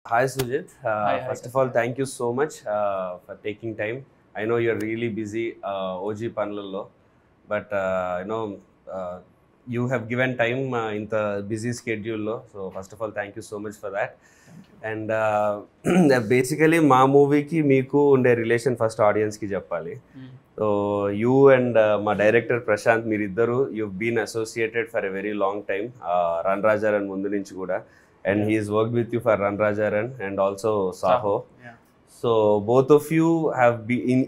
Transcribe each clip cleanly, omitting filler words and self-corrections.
Hi Sujit. First of all, thank you so much for taking time. I know you're really busy, OG Panlallo, but you have given time in the busy schedule. So first of all, thank you so much for that. And basically, మా మూవీకి మీకు ఉండే relation first ఆడియన్స్కి చెప్పాలి. So you and మా director Prashanth మీరిద్దరు you been associated for a very long time, Run Raja Run ముందు నుంచి కూడా. And he's worked with you for Run Rajaran and also Saho. Yeah. So both of you have been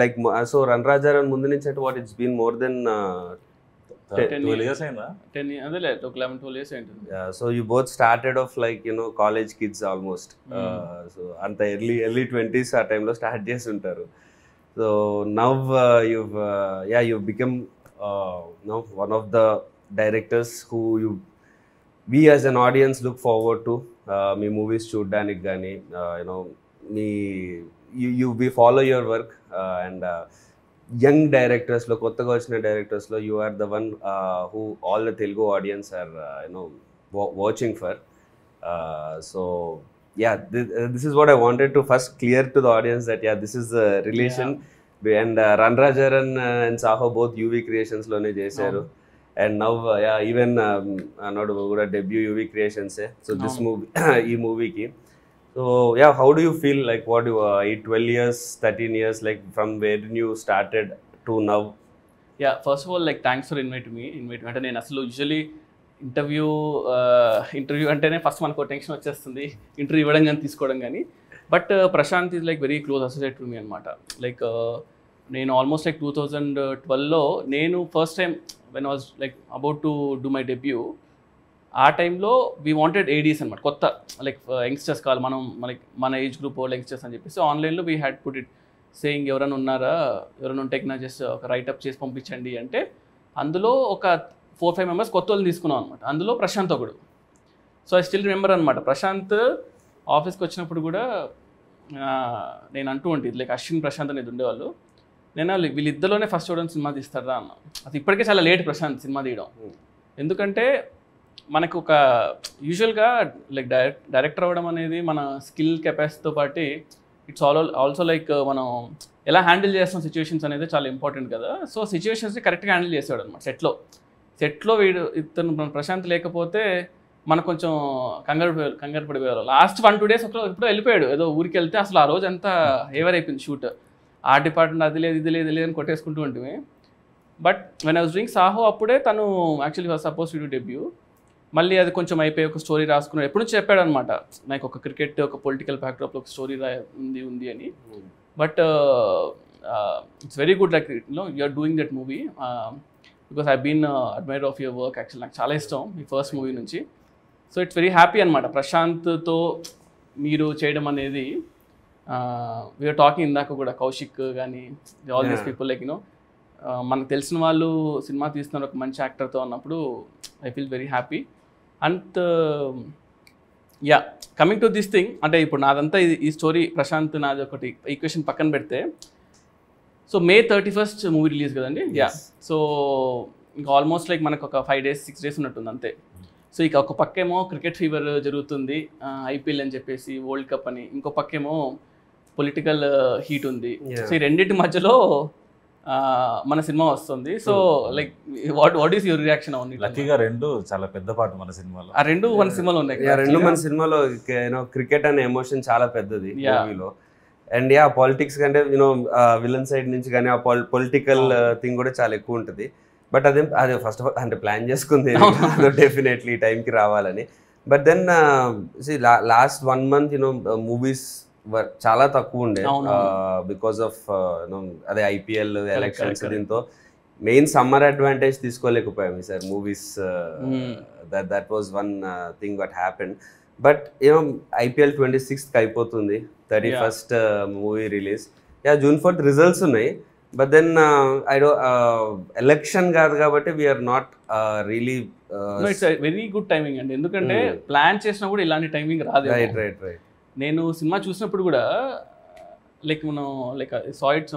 like so Run Rajaran mundu nunchi at what it's been more than 12 years ainda 10 adele 11-12 years ainda. Yeah, so you both started off like college kids almost. So anta early 20s ఆ time lo start chesi untaru. So now you've become one of the directors who we as an audience look forward to. Me movies చూడడానికి కానీ we follow your work and young డైరెక్టర్స్లో కొత్తగా వచ్చిన డైరెక్టర్స్లో you are the one who all the Telugu audience are watching for. So yeah, this is what I wanted to first clear to the audience that this is the relation. And Run Rajaran and Saho both UV Creations లోనే చేశారు. And now even nadu kuda debut UV Creations so this movie ee movie ki. So how do you feel like what you 12 years 13 years like from where you started to now? First of all, like thanks for inviting me అంటే నేను అసలు usually interview అంటేనే first మనకు tension వచ్చేస్తుంది, interview ఇవ్వడం కానీ తీసుకోవడం కానీ. But Prashanth is like very close associate to me అనమాట. లైక్ నేను ఆల్మోస్ట్ లైక్ 2012లో నేను first time when was like about to do my debut, ఆ టైంలో వీ వాంటెడ్ ఏడీస్ అనమాట, కొత్త లైక్ యంగ్స్టర్స్ కావాలి మనం మన ఏజ్ గ్రూప్ వాళ్ళు యంగ్స్టర్స్ అని చెప్పేసి ఆన్లైన్లో we had put it saying ఎవరైనా ఉన్నారా, ఎవరైనా ఉంటే నా జస్ట్ ఒక రైటప్ చేసి పంపించండి అంటే అందులో ఒక 4-5 మెంబర్స్ కొత్త వాళ్ళు తీసుకున్నాం అనమాట. అందులో ప్రశాంత్ ఒకడు. సో ఐ స్టిల్ రిమెంబర్ అనమాట, ప్రశాంత్ ఆఫీస్కి వచ్చినప్పుడు కూడా నేను అంటూ ఉంటుంది లైక్ అశ్విన్ ప్రశాంత్ అనేది ఉండేవాళ్ళు, నేను వీళ్ళిద్దరిలోనే ఫస్ట్ చూడడం సినిమా తీస్తారా అన్న. అది ఇప్పటికే చాలా లేట్ ప్రశాంత్ సినిమా తీయడం, ఎందుకంటే మనకు ఒక యూజువల్గా లైక్ డైరెక్టర్ అవ్వడం అనేది మన స్కిల్ కెపాసిటీతో పాటు ఇట్స్ ఆల్సో లైక్ మనం ఎలా హ్యాండిల్ చేస్తున్న సిచ్యువేషన్స్ అనేది చాలా ఇంపార్టెంట్ కదా. సో సిచ్యువేషన్స్ని కరెక్ట్గా హ్యాండిల్ చేసేవాడు అనమాట. సెట్లో ఇతను ప్రశాంత్ లేకపోతే మనకు కొంచెం కంగారు పడిపోయారు. లాస్ట్ 1-2 days ఎప్పుడో వెళ్ళిపోయాడు, ఏదో ఊరికి వెళ్తే అసలు ఆ రోజు అంతా హేవర్ అయిపోయింది షూట్. ఆ డిపార్ట్మెంట్ అది లేదు ఇది లేదు అని కొట్టేసుకుంటూ ఉంటుంది. But when I was doing Saaho అప్పుడే తను actually was suppose to debut. మళ్ళీ అది కొంచెం అయిపోయి ఒక స్టోరీ రాసుకున్నాడు. ఎప్పుడు నుంచి చెప్పాడు అనమాట నాకు ఒక క్రికెట్ ఒక పొలిటికల్ బ్యాక్డ్రాప్లో ఒక స్టోరీ ఉంది అని. But it's very good like you are doing that movie because I been admirer of your work. Actually నాకు చాలా ఇష్టం మీ ఫస్ట్ మూవీ నుంచి. సో ఇట్స్ వెరీ హ్యాపీ అనమాట ప్రశాంత్తో మీరు చేయడం అనేది. వీఆర్ టాకింగ్ ఇందాక కూడా కౌశిక్ కానీ ఆల్ దీస్ పీపుల్ లైక్ మనకు తెలిసిన వాళ్ళు సినిమా తీస్తున్నారు ఒక మంచి యాక్టర్తో అన్నప్పుడు I feel very happy. And coming to this thing, అంటే ఇప్పుడు నాదంతా ఈ స్టోరీ ప్రశాంత్ నాది ఒకటి ఈక్వేషన్ పక్కన పెడితే, so May 31st movie release కదండి. సో ఇంకా ఆల్మోస్ట్ లైక్ మనకు ఒక 5 days 6 days ఉన్నట్టుంది అంతే. సో ఇక ఒక పక్కేమో క్రికెట్ ఫీవర్ జరుగుతుంది, ఐపీఎల్ అని చెప్పేసి, వరల్డ్ కప్ అని, ఇంకో పక్కేమో పొలిటికల్ హీట్ ఉంది. సో ఈ రెండింటి మధ్యలో మన సినిమా వస్తుంది. So like what is your reaction అవును? లక్కీగా రెండు చాలా పెద్ద పార్ట్ మన సినిమాలో, ఆ రెండు మన సినిమాలో ఉన్నాయి. రెండు మన సినిమాలో క్రికెట్ అనే ఎమోషన్ చాలా పెద్దది మూవీలో. అండ్ పాలిటిక్స్ కంటే విలన్ సైడ్ నుంచి కానీ ఆ పొలిటికల్ థింగ్ కూడా చాలా ఎక్కువ ఉంటుంది. బట్ అదే ఫస్ట్ ఆఫ్ ఆల్ అంటే ప్లాన్ చేసుకుంది డెఫినెట్లీ టైంకి రావాలని. But then last 1 month movies చాలా తక్కువ ఉండే బికాస్ ఆఫ్ అదే ఐపీఎల్ ఎలక్షన్స్. దీంతో మెయిన్ సమ్మర్ అడ్వాంటేజ్ తీసుకోలేకపోయాం sir movies. That was one thing what happened. But IPL 26th అయిపోతుంది, 31st movie release. June 4th results ఉన్నాయి. బట్ దెన్ ఎలక్షన్ కాదు కాబట్టి we are not really it's very good timing అండి, ఎందుకంటే plan చేసినా కూడా ఇలాంటి టైమింగ్ రాదు. రైట్ నేను సినిమా చూసినప్పుడు కూడా లైక్ మనం లైక్ సాయిట్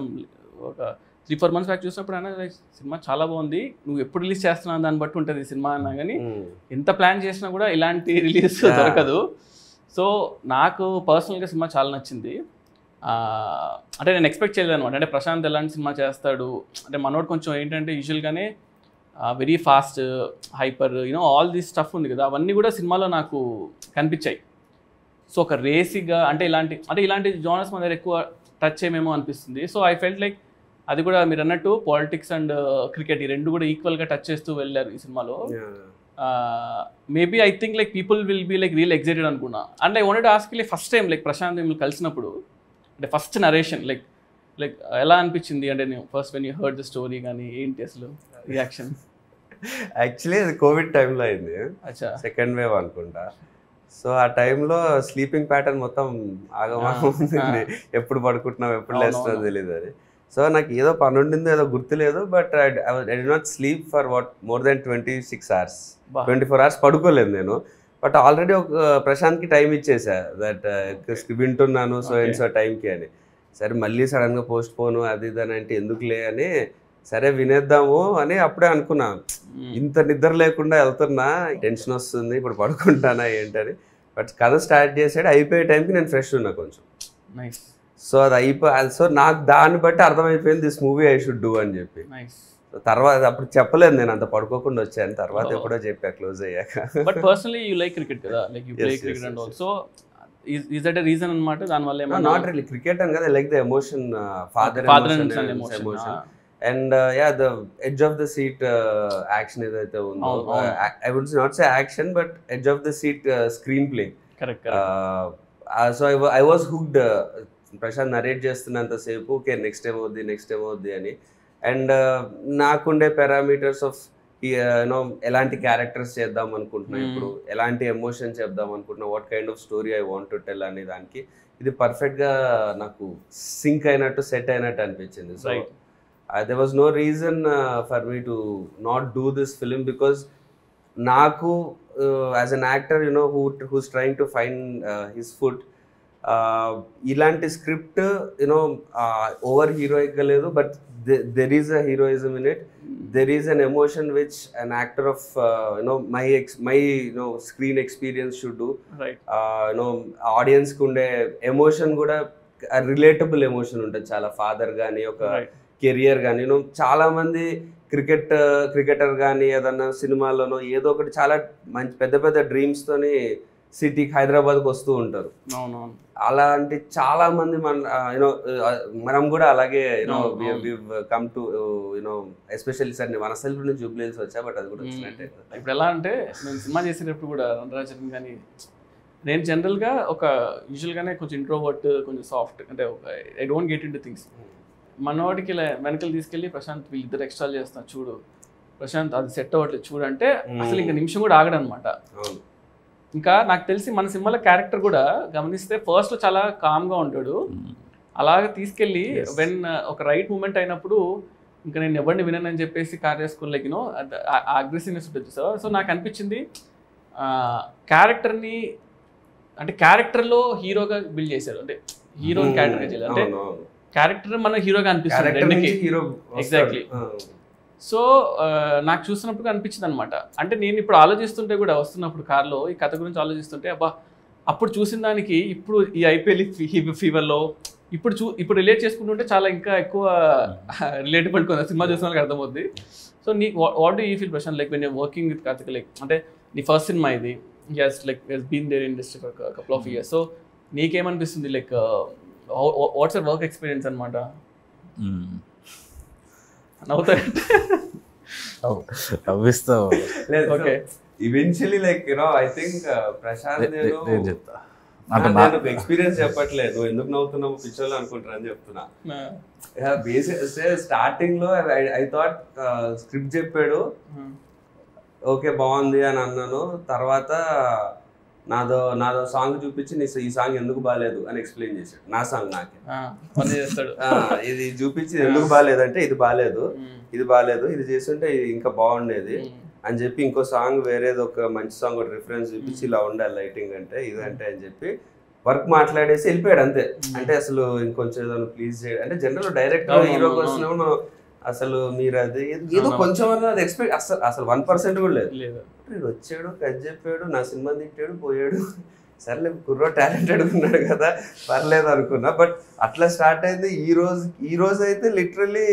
ఒక 3-4 months బ్యాక్ చూసినప్పుడు అయినా సినిమా చాలా బాగుంది, నువ్వు ఎప్పుడు రిలీజ్ చేస్తున్నావు దాన్ని బట్టి ఉంటుంది సినిమా అన్నా. కానీ ఎంత ప్లాన్ చేసినా కూడా ఇలాంటి రిలీజ్ దొరకదు. సో నాకు పర్సనల్గా సినిమా చాలా నచ్చింది. అంటే నేను ఎక్స్పెక్ట్ చేయలేదు అనమాట. అంటే ప్రశాంత్ ఎలాంటి సినిమా చేస్తాడు అంటే మనోడు కొంచెం ఏంటంటే యూజువల్గానే very fast hyper all this stuff ఉంది కదా, అవన్నీ కూడా సినిమాలో నాకు కనిపించాయి. సో ఒక రేసీగా అంటే ఇలాంటి జోనర్స్ మన దగ్గర ఎక్కువ టచ్ చేయమేమో అనిపిస్తుంది. సో ఐ ఫెల్ట్ లైక్ అది కూడా మీరు అన్నట్టు పాలిటిక్స్ అండ్ క్రికెట్ ఈ రెండు కూడా ఈక్వల్గా టచ్ చేస్తూ వెళ్ళారు ఈ సినిమాలో. Maybe I think like people will be like real excited అనుకున్నా. And I wanted to ask like first time like Prashanth మిమ్మల్ని కలిసినప్పుడు అంటే ఫస్ట్ నరేషన్ లైక్ ఎలా అనిపించింది అంటే నేను first when you heard the story కానీ ఏంటి అసలు రియాక్షన్? యాక్చువల్లీ అది కోవిడ్ టైంలో అయింది, అచ్చా సెకండ్ వేవ్ అనుకుంటా. సో ఆ టైంలో స్లీపింగ్ ప్యాటర్న్ మొత్తం ఆగమాగం ఉంది, ఎప్పుడు పడుకుంటున్నాం ఎప్పుడు లేస్తున్నాం తెలియదు అది. సో నాకు ఏదో పని ఉండిందో ఏదో గుర్తులేదు, but I did not sleep for more than 26 hours, 24 hours పడుకోలేదు నేను. బట్ ఆల్రెడీ ఒక ప్రశాంత్కి టైం ఇచ్చేసా దట్ వింటున్నాను సో అండ్ సో టైంకి అని. సరే మళ్ళీ సడన్గా పోస్ట్ పోను అది ఇది అని అంటే ఎందుకులే అని సరే వినేద్దాము అని అప్పుడే అనుకున్నా. ఇంత నిద్ర లేకుండా వెళ్తున్నా, టెన్షన్ వస్తుంది ఇప్పుడు పడుకుంటానా ఏంటని. బట్ కథ స్టార్ట్ చేసాడు, అయిపోయే టైంకి నేను ఫ్రెష్ ఉన్నా కొంచెం. సో అది సో నాకు దాన్ని బట్టి అర్థమైపోయింది this movie I should do అని చెప్పి. తర్వాత అప్పుడు చెప్పలేదు నేను అంత పడుకోకుండా వచ్చాను, తర్వాత ఎప్పుడో చెప్పా క్లోజ్ అయ్యాక. But personally you like cricket కదా, like you play cricket and also is that a reason అన్నమాట? దాని వల్ల ఏమన్నా? నాట్ రియల్లీ క్రికెట్ అని కదా, like the emotion, father emotion and yeah the edge of the seat action ఏదైతే ఉందో, I would not say action but edge of the seat screenplay. Correct. So I was hooked. Prashanth narrate చేస్తున్నంతసేపు okay next ఏమవుద్ది అని. And నాకుండే parameters of ఎలాంటి characters చేద్దాం అనుకుంటున్నా, ఇప్పుడు ఎలాంటి ఎమోషన్ చెప్దాం అనుకుంటున్నా, what kind of story I want to tell అనే దానికి ఇది పర్ఫెక్ట్గా నాకు సింక్ అయినట్టు సెట్ అయినట్టు అనిపించింది. So there was no reason for me to not do this film, because నాకు as an actor who's trying to find his foot, ఇలాంటి స్క్రిప్ట్ ఓవర్ హీరోయిక్గా లేదు, but there is a heroism in it. There is an emotion which an actor of my screen experience should do. Right. Audience కు ఉండే emotion కూడా relatable emotion ఉంటుంది చాలా. Father కానీ ఒక career కానీ చాలా మంది క్రికెటర్ కానీ ఏదన్నా సినిమాలోనో ఏదో ఒకటి చాలా మంచి పెద్ద పెద్ద డ్రీమ్స్ తోని సిటీకి హైదరాబాద్కి వస్తూ ఉంటారు. అలాంటి చాలా మంది మనం కూడా అలాగే కమ్ టు ఎస్పెషల్లీ సార్ మన సెల్ఫ్ నుంచి జూబ్లీహిల్స్ వచ్చా, బట్ అది కూడా వచ్చినట్టే. ఇప్పుడు ఎలా అంటే నేను సినిమా చేసేటప్పుడు కూడా రంగరాజన్ కానీ నేను జనరల్గా ఒక యూజువల్గానే కొంచెం ఇంట్రోవర్ట్, కొంచెం సాఫ్ట్, అంటే ఒక I don't get into things. మనవాడికి వెనకలు తీసుకెళ్ళి ప్రశాంత్ వీళ్ళిద్దరు ఎక్స్ట్రా చేస్తున్నారు చూడు, ప్రశాంత్ అది సెట్ అవ్వట్లేదు చూడు అంటే అసలు ఇంకా నిమిషం కూడా ఆగడనమాట. ఇంకా నాకు తెలిసి మన సినిమాలో క్యారెక్టర్ కూడా గమనిస్తే ఫస్ట్లో చాలా కామ్గా ఉంటాడు, అలాగే తీసుకెళ్ళి వెన్ ఒక రైట్ మూమెంట్ అయినప్పుడు ఇంకా నేను ఎవరిని వినని చెప్పేసి కార్ చేసుకుని లైక్ అగ్రెసివ్నెస్ ఉంటుంది సార్. సో నాకు అనిపించింది క్యారెక్టర్ని అంటే క్యారెక్టర్లో హీరోగా బిల్డ్ చేశారు, అంటే హీరోని క్యారెక్టర్గా చేయలేదు, అంటే క్యారెక్టర్ మన హీరోగా అనిపిస్తుంది. ఎగ్జాక్ట్లీ. సో నాకు చూసినప్పుడు అనిపించింది అనమాట. అంటే నేను ఇప్పుడు ఆలోచిస్తుంటే కూడా వస్తున్నప్పుడు కార్లో ఈ కథ గురించి అబ్బా అప్పుడు చూసిన దానికి ఇప్పుడు ఈ ఐపీఎల్ ఫీవర్లో ఇప్పుడు రిలేట్ చేసుకుంటుంటే చాలా ఇంకా ఎక్కువ రిలేటబుల్ కొంత సినిమా చూసిన వాళ్ళకి అర్థమవుద్ది. So what do you feel Prashanth like when you're working with Karthik, like అంటే నీ ఫస్ట్ సినిమా ఇది, yes like has been there in industry for a couple of years, so నీకేమనిపిస్తుంది like what's your work experience అన్నమాట? నవ్విస్తావు. Okay eventually like I think Prashanth నేను చెప్తా నాకు ఎక్స్పీరియన్స్ చెప్పట్లేదు, నువ్వు ఎందుకు నవ్వుతున్నావు పిక్చర్లో అనుకుంటున్నా అని చెప్తున్నా. స్టార్టింగ్ లో ఐ థాట్ స్క్రిప్ట్ చెప్పాడు ఓకే బాగుంది అని అన్నాను, తర్వాత నాదో సాంగ్ చూపించి ఈ సాంగ్ ఎందుకు బాగాలేదు అని ఎక్స్ప్లెయిన్ చేశాడు. నా సాంగ్ నాకే ఇది చూపించి ఎందుకు బాగాలేదంటే ఇది బాగాలేదు ఇది చేస్తుంటే ఇంకా బాగుండేది అని చెప్పి ఇంకో సాంగ్ వేరేది ఒక మంచి సాంగ్ ఒక రిఫరెన్స్ చూపించి ఇలా ఉండాలి లైటింగ్ అంటే ఇదంటే అని చెప్పి వర్క్ మాట్లాడేసి వెళ్ళిపోయాడు అంతే. అంటే అసలు ఇంకొంచెం ఏదైనా ప్లీజ్ చేయడం అంటే జనరల్ డైరెక్ట్ హీరోకి వచ్చినప్పుడు మనం అసలు మీరు అది ఏదో కొంచెం అది ఎక్స్పెక్ట్ అసలు 1% కూడా లేదు. వచ్చాడు కట్ చెప్పాడు నా సినిమా తిట్టాడు పోయాడు సర్లే కుర్రో టాలెంటెడ్ ఉన్నాడు కదా పర్లేదు అనుకున్నా. బట్ అట్లా స్టార్ట్ అయింది. ఈ రోజు అయితే లిటరల్లీ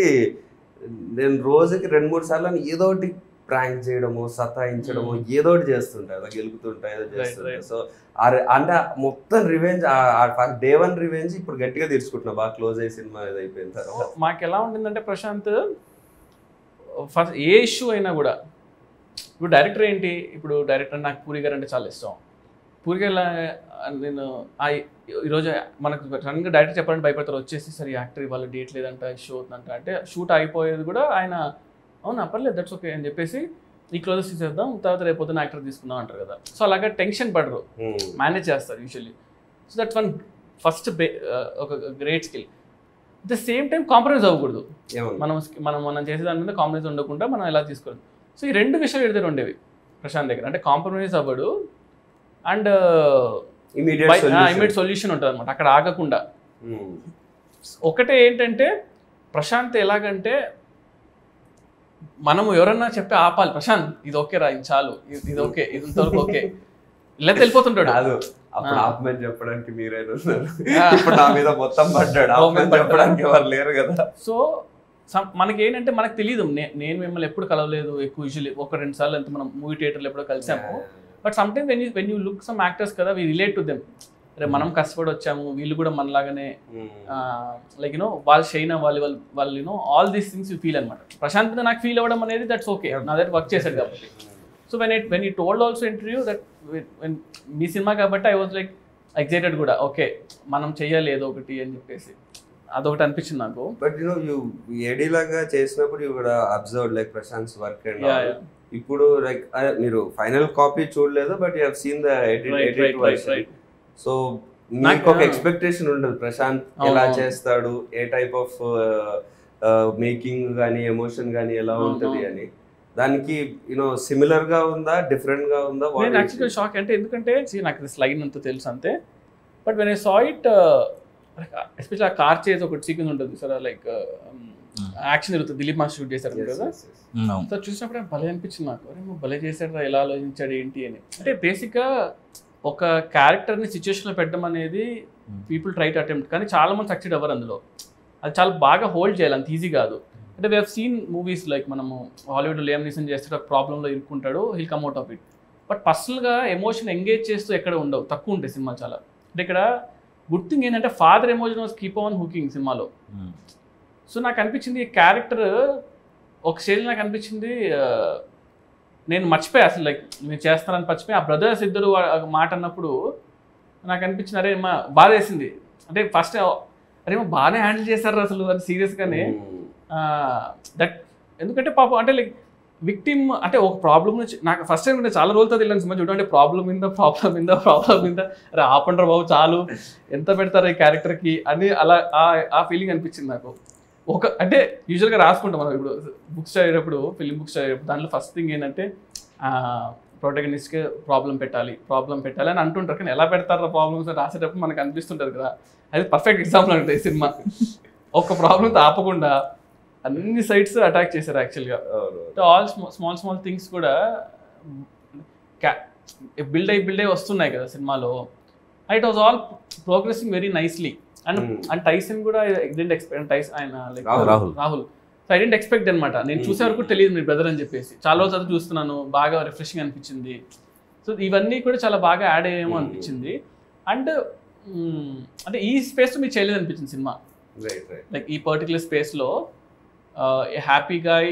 నేను రోజుకి 2-3 సార్లు ఏదో ఒకటి ప్రాంక్ చేయడము, సతాయించడము, ఏదో ఒకటి చేస్తుంటా, అలా గెలుపుతుంటా, ఏదో చేస్తుంటా. సో అంటే మొత్తం రివెంజ్, డే 1 రివెంజ్ ఇప్పుడు గట్టిగా తీర్చుకుంటున్నా, బాగా క్లోజ్ అయ్యి సినిమా ఇది అయిపోయిన తర్వాత. మాకు ఎలా ఉండిందంటే ప్రశాంత్, ఫస్ట్ ఏ ఇష్యూ అయినా కూడా, ఇప్పుడు డైరెక్టర్ ఏంటి, ఇప్పుడు డైరెక్టర్ నాకు పూరి గారు అంటే చాలా ఇష్టం. పూరి గారు నేను ఈరోజు మనకు సడన్గా డైరెక్టర్ చెప్పాలంటే భయపడతారు, వచ్చేసి సరే యాక్టర్ ఇవాళ డేట్ లేదంట, ఇష్యూ అవుతుందంట అంటే షూట్ అయిపోయేది కూడా ఆయన అవునా పర్లేదు దట్స్ ఓకే అని చెప్పేసి ఈ క్లోజెస్ తీసేద్దాం, తర్వాత రేపు పొద్దున యాక్టర్ తీసుకుందాం అంటారు కదా. సో అలాగా టెన్షన్ పడరు, మేనేజ్ చేస్తారు usually. So that's one first ఒక great skill. At the same time compromise అవ్వకూడదు. మనం చేసే దాని మీద కాంప్రమైజ్ ఉండకుండా మనం ఎలా తీసుకోవాలి. సో ఈ 2 విషయాలు ఎదురు ఉండేవి ప్రశాంత్ దగ్గర. అంటే కాంప్రమైజ్ అవ్వడు అండ్ ఇమీడియట్ సొల్యూషన్ ఉంటుంది అనమాట, అక్కడ ఆగకుండా. ఒకటే ఏంటంటే ప్రశాంత్ ఎలాగంటే మనము ఎవరన్నా చెప్పి ఆపాలి, ప్రశాంత్ ఇది ఓకే రా, ఇది చాలు, ఇది ఓకే, ఇది ఇంతవరకు ఓకే, ఇలా వెళ్ళిపోతుంటాడు. అప్పుడు ఆపమని చెప్పడానికి మీరైనా ఇప్పుడు నా మీద మొత్తం పడ్డాడు, చెప్పడానికి ఎవరు లేరు కదా. సో మనకి ఏంటంటే మనకు తెలియదు, నేను మిమ్మల్ని ఎప్పుడు కలవలేదు ఎక్కువ, యూజువల్లీ 1-2 సార్లు అంత మనం మూవీ థియేటర్లో ఎప్పుడో కలిసాము. But some times when you look some actors కదా, వీ రిలేట్ టు దెమ్. అరే మనం కష్టపడి వచ్చాము, వీళ్ళు కూడా మనలాగానే లైక్ యూనో వాళ్ళు షైన్ అవ్వాలి, వాళ్ళు you know all these things you feel అనమాట. ప్రశాంత్ నాకు ఫీల్ అవ్వడం అనేది దట్స్ ఓకే, నా దగ్గర వర్క్ చేశాడు కాబట్టి. So when you told also interview that me cinema కాబట్టి ఐ వాజ్ లైక్ ఎక్సైటెడ్ కూడా, ఓకే మనం చెయ్యాలి ఏదో ఒకటి అని చెప్పేసి, అదొకటి అనిపించింది నాకు. బట్ యు ఏడీ లాగా చేసినప్పుడు యు కూడా observe like Prashanth's work and ఇప్పుడు లైక్ మీరు ఫైనల్ కాపీ చూడలేదు, but you have seen the edit version. So నాకు ఒక ఎక్స్పెక్టేషన్ ఉండదు ప్రశాంత్ ఎలా చేస్తాడు, ఏ టైప్ ఆఫ్ మేకింగ్ కానీ ఎమోషన్ కానీ ఎలా ఉంటుంది అని. దానికి యూనో సిమిలర్ గా ఉందా, డిఫరెంట్ గా ఉందా? నేను యాక్చువల్గా షాక్ అంటే, ఎందుకంటే నాకు స్లైడ్ అంతా తెలుసు అంతే, but when I saw it especially ఆ కార్ చేసి ఒకటి సీక్వెన్స్ ఉంటుంది సార్, లైక్ యాక్షన్ జరుగుతుంది, దిలీప్ మాస్టర్ షూట్ చేశారు కదా. సో చూసినప్పుడు భలే అనిపించింది నాకు, అరే భలే చేశాడు, ఎలా ఆలోచించాడు ఏంటి అని. అంటే బేసిక్గా ఒక క్యారెక్టర్ని సిచ్యువేషన్లో పెట్టడం అనేది పీపుల్ ట్రై టు అటెంప్ట్, కానీ చాలా మంది సక్సెడ్ అవ్వరు అందులో. అది చాలా బాగా హోల్డ్ చేయాలి, అంత ఈజీ కాదు. అంటే we have seen movies like మనము హాలీవుడ్ లియామ్ నీసన్ చేస్తే ఒక ప్రాబ్లంలో ఇరుక్కుంటాడు, he'll come out of it. But పర్సనల్గా ఎమోషన్ ఎంగేజ్ చేస్తూ ఎక్కడ ఉండవు, తక్కువ ఉంటాయి సినిమా చాలా. అంటే ఇక్కడ గుడ్ థింగ్ ఏంటంటే father emotion was keep on hooking సినిమాలో. సో నాకు అనిపించింది ఈ క్యారెక్టర్ ఒక స్టేజ్ నాకు అనిపించింది నేను మర్చిపోయా అసలు, లైక్ మీరు చేస్తానని మర్చిపోయి ఆ బ్రదర్స్ ఇద్దరు మాట అన్నప్పుడు నాకు అనిపించింది అరే మా బాధ వేసింది. అంటే ఫస్ట్ అరే మా బాగానే హ్యాండిల్ చేశారు అసలు అని సీరియస్గానే. దట్ ఎందుకంటే పాపం అంటే లైక్ విక్టిమ్ అంటే ఒక ప్రాబ్లమ్ నుంచి నాకు ఫస్ట్ టైం చాలా రోజులతో తెలియని సినిమా చూడండి, ప్రాబ్లం మీద అరే ఆపండ్రా బాబు చాలు, ఎంత పెడతారు ఈ క్యారెక్టర్కి అని అలా ఆ ఫీలింగ్ అనిపించింది నాకు. ఒక అంటే యూజువల్గా రాసుకుంటాం మనం ఇప్పుడు బుక్స్ చదివేటప్పుడు, ఫిలిం బుక్స్ చదివేటప్పుడు దాంట్లో ఫస్ట్ థింగ్ ఏంటంటే ప్రొటగనిస్ట్కి ప్రాబ్లం పెట్టాలి అని అంటుంటారు, కానీ ఎలా పెడతారు ప్రాబ్లమ్స్ రాసేటప్పుడు మనకు అనిపిస్తుంటారు కదా. అది పర్ఫెక్ట్ ఎగ్జాంపుల్ అంటే ఈ సినిమా ఒక ప్రాబ్లంతో ఆపకుండా అన్ని సైడ్స్ అటాక్ చేశారు యాక్చువల్గా. ఆల్ స్మాల్ థింగ్స్ కూడా బిల్డ్ అయ్యి వస్తున్నాయి కదా సినిమాలో. It was all progressing very nicely. And Tyson కూడా డిడెంట్ ఎక్స్పెక్ట్, ఆయన like Rahul, so I didn't expect అనమాట. నేను చూసే వరకు తెలియదు మీరు బ్రదర్ అని చెప్పేసి, చాలా రోజులు అది చూస్తున్నాను, బాగా రిఫ్రెషింగ్ అనిపించింది. సో ఇవన్నీ కూడా చాలా బాగా యాడ్ అయ్యేమో అనిపించింది. అండ్ అంటే ఈ స్పేస్లో మీరు చేయలేదు అనిపించింది సినిమా, లైక్ ఈ పర్టికులర్ స్పేస్లో happy guy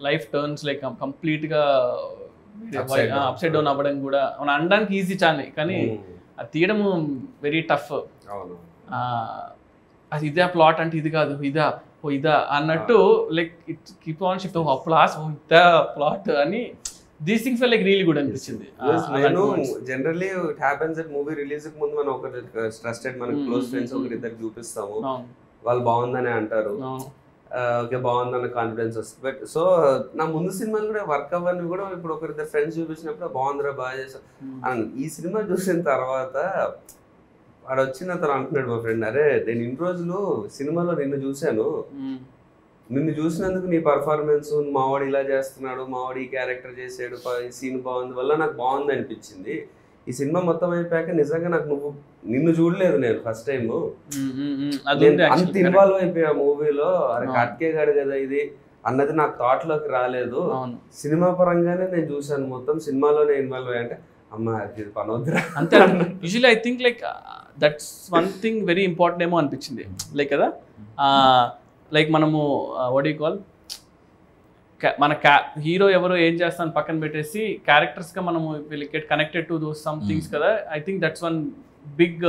life turns like కంప్లీట్గా అప్సైడ్ డౌన్ అవ్వడం కూడా మనం అనడానికి ఈజీ చాలా, కానీ అది తీయడం వెరీ టఫ్. అది ఇదే ప్లాట్ అంటే ఇది కాదు, ఇదా అన్నట్టు like it keep on shift plus ఇదా ప్లాట్ అని. These things like really good అనిపించింది. నేను generally it happens that movie release కి ముందు మనం ఒక ట్రస్టెడ్ మన క్లోజ్ ఫ్రెండ్స్ ఒకరి ఇద్దరు చూపిస్తాము, వాళ్ళు బాగుందని అంటారు, ఓకే బాగుందన్న కాన్ఫిడెన్స్ వస్తుంది. బట్ సో నా ముందు సినిమాలు కూడా వర్క్ అవ్వని కూడా ఇప్పుడు ఒకరిద్దరు ఫ్రెండ్స్ చూపించినప్పుడు బాగుందిరా బాగా చేసావు అని. ఈ సినిమా చూసిన తర్వాత వాడు వచ్చిన అతను అంటున్నాడు మా ఫ్రెండ్, అరే నేను ఇన్ని రోజులు సినిమాలో నిన్ను చూశాను, నిన్ను చూసినందుకు నీ పర్ఫార్మెన్స్, మావాడు ఇలా చేస్తున్నాడు, మావాడు ఈ క్యారెక్టర్ చేసాడు, సీన్ బాగుంది వల్ల నాకు బాగుంది అనిపించింది. ఈ సినిమా మొత్తం అయిపోయాక నిజంగా నాకు నిన్ను చూడలేదు నేను ఫస్ట్ టైం, అంత ఇన్వాల్వ్ అయిపోయా మూవీలో. అరే కట్కే గాడు కదా ఇది అన్నది నాకు థాట్ లోకి రాలేదు. సినిమా పరంగానే నేను చూసాను మొత్తం, సినిమాలోనే ఇన్వాల్వ్ అయ్యా. అంటే అమ్మా ఇది పనొద్దురా అంతే. Usually I think like that's one thing very important ఏమో అనిపించింది. లైక్ కదా లైక్ మనము వాట్ యు కాల్ మన హీరో ఎవరో ఏం చేస్తాను పక్కన పెట్టేసి క్యారెక్టర్స్గా మనము will get connected to those some things కదా. I think that's one big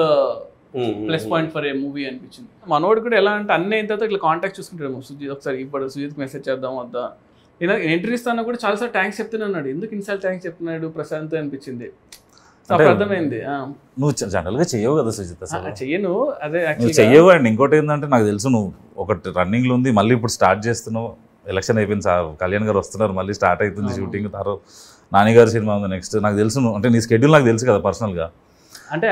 plus point for a movie అనిపించింది. మనోడు కూడా ఎలా అంటే అన్నీ అయిన తర్వాత ఇట్లా కాంటాక్ట్ చూసుకుంటాడు. సుజిత్ ఒకసారి ఇప్పుడు సుజిత్కి మెసేజ్ చేద్దాం వద్దా, నేను ఎంట్రీ ఇస్తాను కూడా చాలాసార్లు థ్యాంక్స్ చెప్తూనే ఉన్నాడు. ఎందుకు ఇన్సార్లు థ్యాంక్స్ చెప్తున్నాడు ప్రశాంత్ అనిపించింది. అప్పుడు అర్థమైంది నువ్వు జనరల్గా చెయ్యవు కదా సుజిత్, చెయ్యను. అదే చెయ్యవు. అండ్ ఇంకోటి ఏంటంటే నాకు తెలుసు నువ్వు ఒకటి రన్నింగ్లో ఉంది, మళ్ళీ ఇప్పుడు స్టార్ట్ చేస్తున్నావు. ఎలక్షన్ అయిపోయింది, కళ్యాణ్ గారు వస్తున్నారు, మళ్ళీ స్టార్ట్ అవుతుంది షూటింగ్. తర్వాత నానిగారి సినిమా ఉంది నెక్స్ట్. నాకు తెలుసు నువ్వు అంటే నీ స్కెడ్యూల్ నాకు తెలుసు కదా పర్సనల్గా. అంటే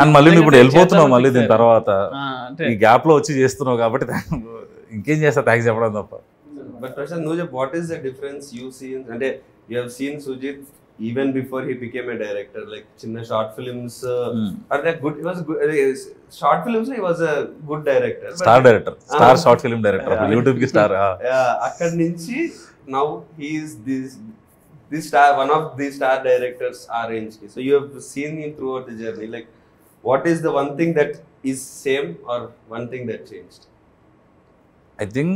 అండ్ మళ్ళీ నువ్వు ఇప్పుడు వెళ్ళిపోతున్నావు మళ్ళీ దీని తర్వాత ఈ గ్యాప్ లో వచ్చి చేస్తున్నావు కాబట్టి ఇంకేం చేస్తా థ్యాంక్స్ చెప్పడం తప్ప. బట్ ప్రశాంత్ నువ్వు చెప్పు, what is the difference you seen, అంటే you have seen Sujith even before he became a director, like chinna short films are that good, he was good, short films he was a good director, star director, star short film director, YouTube ki star. Akkad nunchi now he is this star, one of the star directors our range. So you have seen him throughout the journey, like what is the one thing that is same or one thing that changed? I think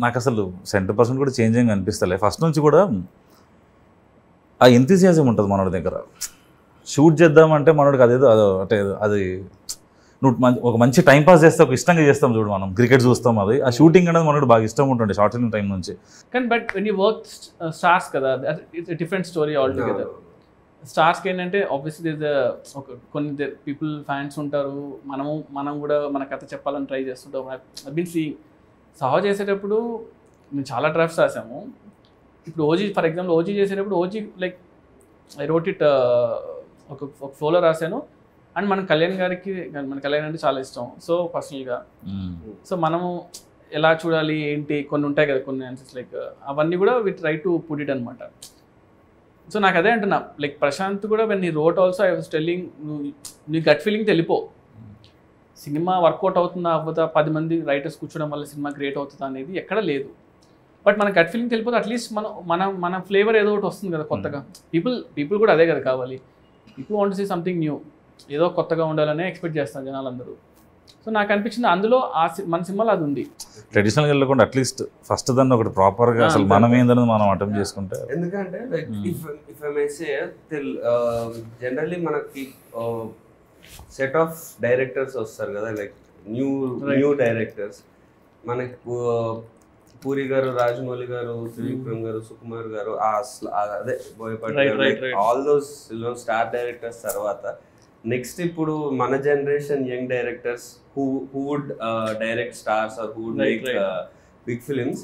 నాకు అసలు 100% కూడా changing అనిపిస్తలే. First నుంచి కూడా ఆ ఎంతూసియాజం ఉంటుంది మనోడి దగ్గర. Shoot చేద్దామంటే మనోడికి అదేదో అంటే అది నువ్వు ఒక మంచి టైం పాస్ చేస్తే ఒక ఇష్టంగా చేస్తాం చూడు, మనం క్రికెట్ చూస్తాం, అది ఆ షూటింగ్ అనేది మనోడు బాగా ఇష్టం ఉంటుంది షార్ట్ ఫిల్మ్ టైం నుంచి. కానీ but when you work stars కదా, it's different story altogether. స్టార్స్కి ఏంటంటే ఆబ్వియస్లీ ఒక కొన్ని పీపుల్ ఫ్యాన్స్ ఉంటారు, మనం కూడా మన కథ చెప్పాలని ట్రై చేస్తుంటాం. ఐ బీన్ సీయింగ్ సహా చేసేటప్పుడు మేము చాలా డ్రాఫ్ట్స్ రాసాము. ఇప్పుడు ఓజీ ఫర్ ఎగ్జాంపుల్ ఓజీ చేసేటప్పుడు OG like I wrote it ఒక ఫ్లోలో రాశాను. అండ్ మన కళ్యాణ్ అంటే చాలా ఇష్టం. సో పర్సనల్గా సో మనము ఎలా చూడాలి ఏంటి కొన్ని ఉంటాయి కదా, కొన్ని ఆన్సర్స్ లైక్ అవన్నీ కూడా we try to put it అనమాట. సో నాకు అదే అంటున్నా, లైక్ ప్రశాంత్ కూడా వెన్ నీ wrote also I was telling, నీ గట్ ఫీలింగ్ తెలిపో సినిమా వర్కౌట్ అవుతుందా అవ్వదా, 10 మంది రైటర్స్ కూర్చోవడం వల్ల సినిమా క్రియేట్ అవుతుందా అనేది ఎక్కడ లేదు. బట్ మన గట్ ఫీలింగ్ తెలిపోతే అట్లీస్ట్ మన ఫ్లేవర్ ఏదో ఒకటి వస్తుంది కదా కొత్తగా. పీపుల్ కూడా అదే కదా కావాలి. People want to see something new, ఏదో కొత్తగా ఉండాలనే ఎక్స్పెక్ట్ చేస్తాను జనాలందరూ. సో నాకు అనిపించింది అందులో మన సినిమాలో అది ఉంది. ట్రెడిషనల్గా వెళ్ళకుండా అట్లీస్ట్ ఫస్ట్ దాన్ని ఒకటి ప్రాపర్గా అసలు మనం ఏందనేది మనం అటెంప్ట్ చేసుకుంటే. ఎందుకంటే like if I may say generally మనకి సెట్ ఆఫ్ డైరెక్టర్స్ వస్తారు కదా, లైక్ న్యూ డైరెక్టర్స్. మనకి పూరి గారు, రాజమౌళి గారు, త్రివిక్రమ్ గారు, సుకుమార్ గారు, అదే Boyapati, all those star directors తర్వాత నెక్స్ట్ ఇప్పుడు మన generation young directors who would direct stars or who would make big films.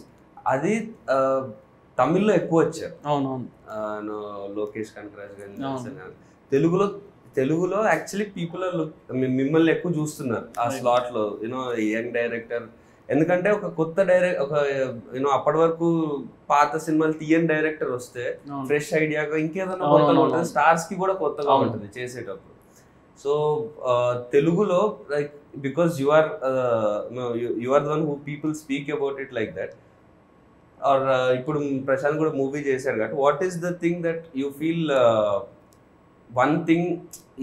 అది తమిళ్లో ఎక్కువ వచ్చారు. అవునవును, లోకేష్ కనకరాజ్ గారు. తెలుగులో యాక్చువల్లీ పీపుల్ మిమ్మల్ని ఎక్కువ చూస్తున్నారు ఆ స్లాట్ లో, యూనో యంగ్ డైరెక్టర్. ఎందుకంటే ఒక కొత్త ఒక అప్పటి వరకు పాత సినిమాలు తీయని డైరెక్టర్ వస్తే ఫ్రెష్ ఐడియాగా ఇంకేదైనా కొత్తగా ఉంటుంది, స్టార్స్ కి కూడా కొత్తగా ఉంటుంది చేసేటప్పుడు. సో తెలుగులో like because you are the one who people speak about it like that. Or ఇప్పుడు ప్రశాంత్ కూడా మూవీ చేశాడు కాబట్టి what is the thing that you feel one thing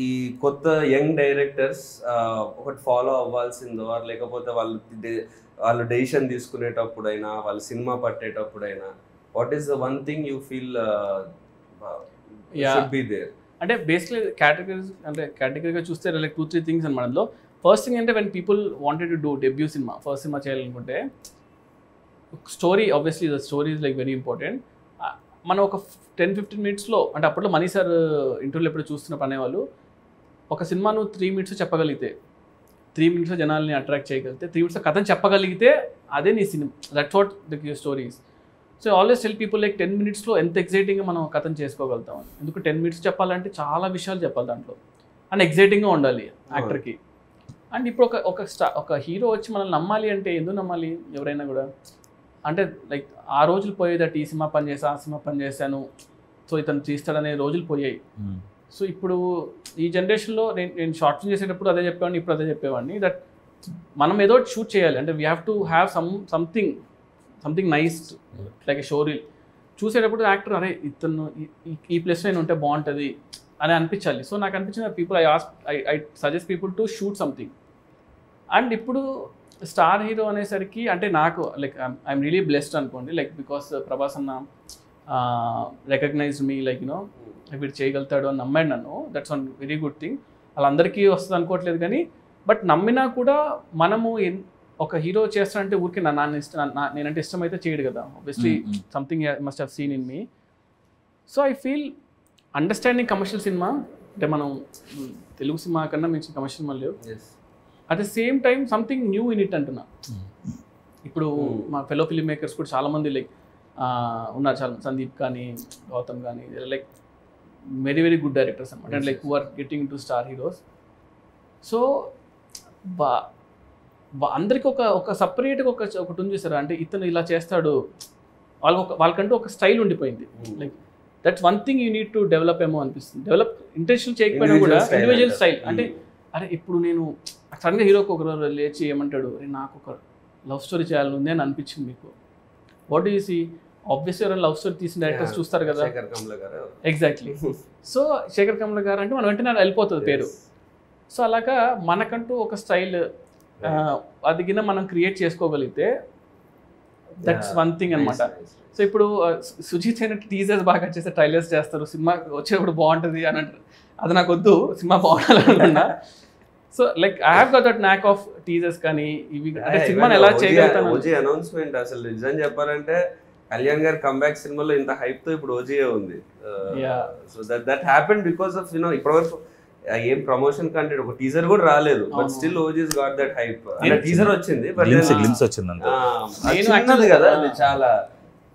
ఈ కొత్త యంగ్ డైరెక్టర్స్ ఒకటి ఫాలో అవ్వాల్సిందో, లేకపోతే వాళ్ళు డెసిషన్ తీసుకునేటప్పుడైనా, వాళ్ళు సినిమా పట్టేటప్పుడైనా, what is the one thing you feel should be there? అంటే బేసిక్లీ కేటగిరీగా చూస్తే లైక్ 2-3 థింగ్స్ అనమాట. అందులో ఫస్ట్ థింగ్ అంటే when people wanted to do debut సినిమా, ఫస్ట్ సినిమా చేయాలనుకుంటే story, obviously the story is like very important. మనం ఒక 10-15 మినిట్స్లో, అంటే అప్పట్లో మనీ సార్ ఇంటర్వ్యూలో ఎప్పుడు చూస్తున్నప్పుడు అనేవాళ్ళు, ఒక సినిమా నువ్వు 3 మినిట్స్ చెప్పగలిగితే, 3 మినిట్స్లో జనాల్ని అట్రాక్ట్ చేయగలిగితే, 3 మినిట్స్లో కథను చెప్పగలిగితే అదే నీ cinema. That's what the stories. So always tell people like 10 మినిట్స్లో ఎంత ఎగ్జైటింగ్గా మనం కథను చేసుకోగలుగుతాం. ఎందుకు 10 మినిట్స్ చెప్పాలంటే చాలా విషయాలు చెప్పాలి దాంట్లో, అండ్ ఎగ్జైటింగ్గా ఉండాలి యాక్టర్కి. అండ్ ఇప్పుడు ఒక హీరో వచ్చి మనల్ని నమ్మాలి అంటే ఎందుకు నమ్మాలి ఎవరైనా కూడా? అంటే లైక్ ఆ రోజులు పోయేదట, ఈ సినిమా పని చేసా, ఆ సినిమా పని చేశాను, సో ఇతను తీస్తాడనే రోజులు పోయాయి. సో ఇప్పుడు ఈ జనరేషన్లో నేను షార్ట్ ఫిల్మ్ చేసేటప్పుడు అదే చెప్పేవాడిని, ఇప్పుడు అదే చెప్పేవాడిని, దట్ మనం ఏదో షూట్ చేయాలి అంటే we have to have something nice like a show reel. చూసేటప్పుడు యాక్టర్ అరే ఇతను ఈ ప్లేస్లో నేను ఉంటే బాగుంటుంది అని అనిపించాలి. సో నాకు అనిపించిన people I suggest people to shoot something. And ఇప్పుడు స్టార్ హీరో అనేసరికి అంటే నాకు లైక్ ఐఎమ్ రియలీ బ్లెస్డ్ అనుకోండి, లైక్ బికాస్ ప్రభాస్ అన్న రికగ్నైజ్డ్ మీ, లైక్ యూనో వీడు చేయగలుగుతాడు అని నమ్మాడు నన్ను. That's one very good thing. వాళ్ళందరికీ వస్తుంది అనుకోవట్లేదు కానీ, బట్ నమ్మినా కూడా మనము ఒక హీరో చేస్తానంటే ఊరికి నేనంటే ఇష్టం అయితే చేయడు కదా, obviously something must have seen in me. So I feel understanding commercial cinema అంటే మనం తెలుగు సినిమా కన్నా మించిన కమర్షియల్ సినిమా లేవు. At the same time something new in it అంటున్నా. ఇప్పుడు మా ఫెలో ఫిల్మ్ మేకర్స్ కూడా చాలామంది లైక్ ఉన్నారు, చాలా సందీప్ కానీ గౌతమ్ కానీ like very very good directors అనమాట, and like who are getting to star heroes. So అందరికి ఒక సపరేట్గా ఒకటి ఉంది చూసారా, అంటే ఇతను ఇలా చేస్తాడు, వాళ్ళకంటూ ఒక స్టైల్ ఉండిపోయింది. Like that's one thing you need to develop ఏమో అనిపిస్తుంది. డెవలప్ ఇంటెన్షన్ చేయకపోయినా కూడా ఇండివిజువల్ స్టైల్. అంటే అరే ఇప్పుడు నేను సడన్గా హీరోకి ఒకరు లేచి ఏమంటాడు, నాకు ఒక లవ్ స్టోరీ చేయాలని ఉంది అని అనిపించింది మీకు, what do you see? Obviously ఎవరైనా లవ్ స్టోరీ తీసిన డైరెక్టర్స్ చూస్తారు కదా. ఎగ్జాక్ట్లీ. సో శేఖర్ కమల గారు అంటే మనం వెంటనే వెళ్ళిపోతుంది పేరు. సో అలాగా మనకంటూ ఒక స్టైల్ అది కింద మనం క్రియేట్ చేసుకోగలిగితే దట్స్ వన్ థింగ్ అనమాట. సో ఇప్పుడు సుజిత్ అయినట్టు టీజర్స్ బాగా చేస్తే ట్రైలర్స్ చేస్తారు, సినిమా వచ్చేటప్పుడు బాగుంటుంది అని అంటారు. అది నాకు వద్దు, సినిమా బాగుండాలనుకున్నా. So like I have got that knack of teasers కానీ ఇవి, అంటే సినిమాని ఎలా చేయగలుగుతాను. ఓజీ అనౌన్స్మెంట్ అసలు నిజం చెప్పాలంటే కళ్యాణ్ గారి కంబ్యాక్ సినిమాలో ఇంత హైప్ తో ఇప్పుడు ఓజీఏ ఉంది. So that happened because of you know ఇప్పటివరకు ఏం ప్రమోషన్ కంటెంట్ ఒక టీజర్ కూడా రాలేదు, but still OGs got that hype. అంటే టీజర్ వచ్చింది, బట్ గ్లిమ్స్ వచ్చింది అంతే కదా. అది చాలా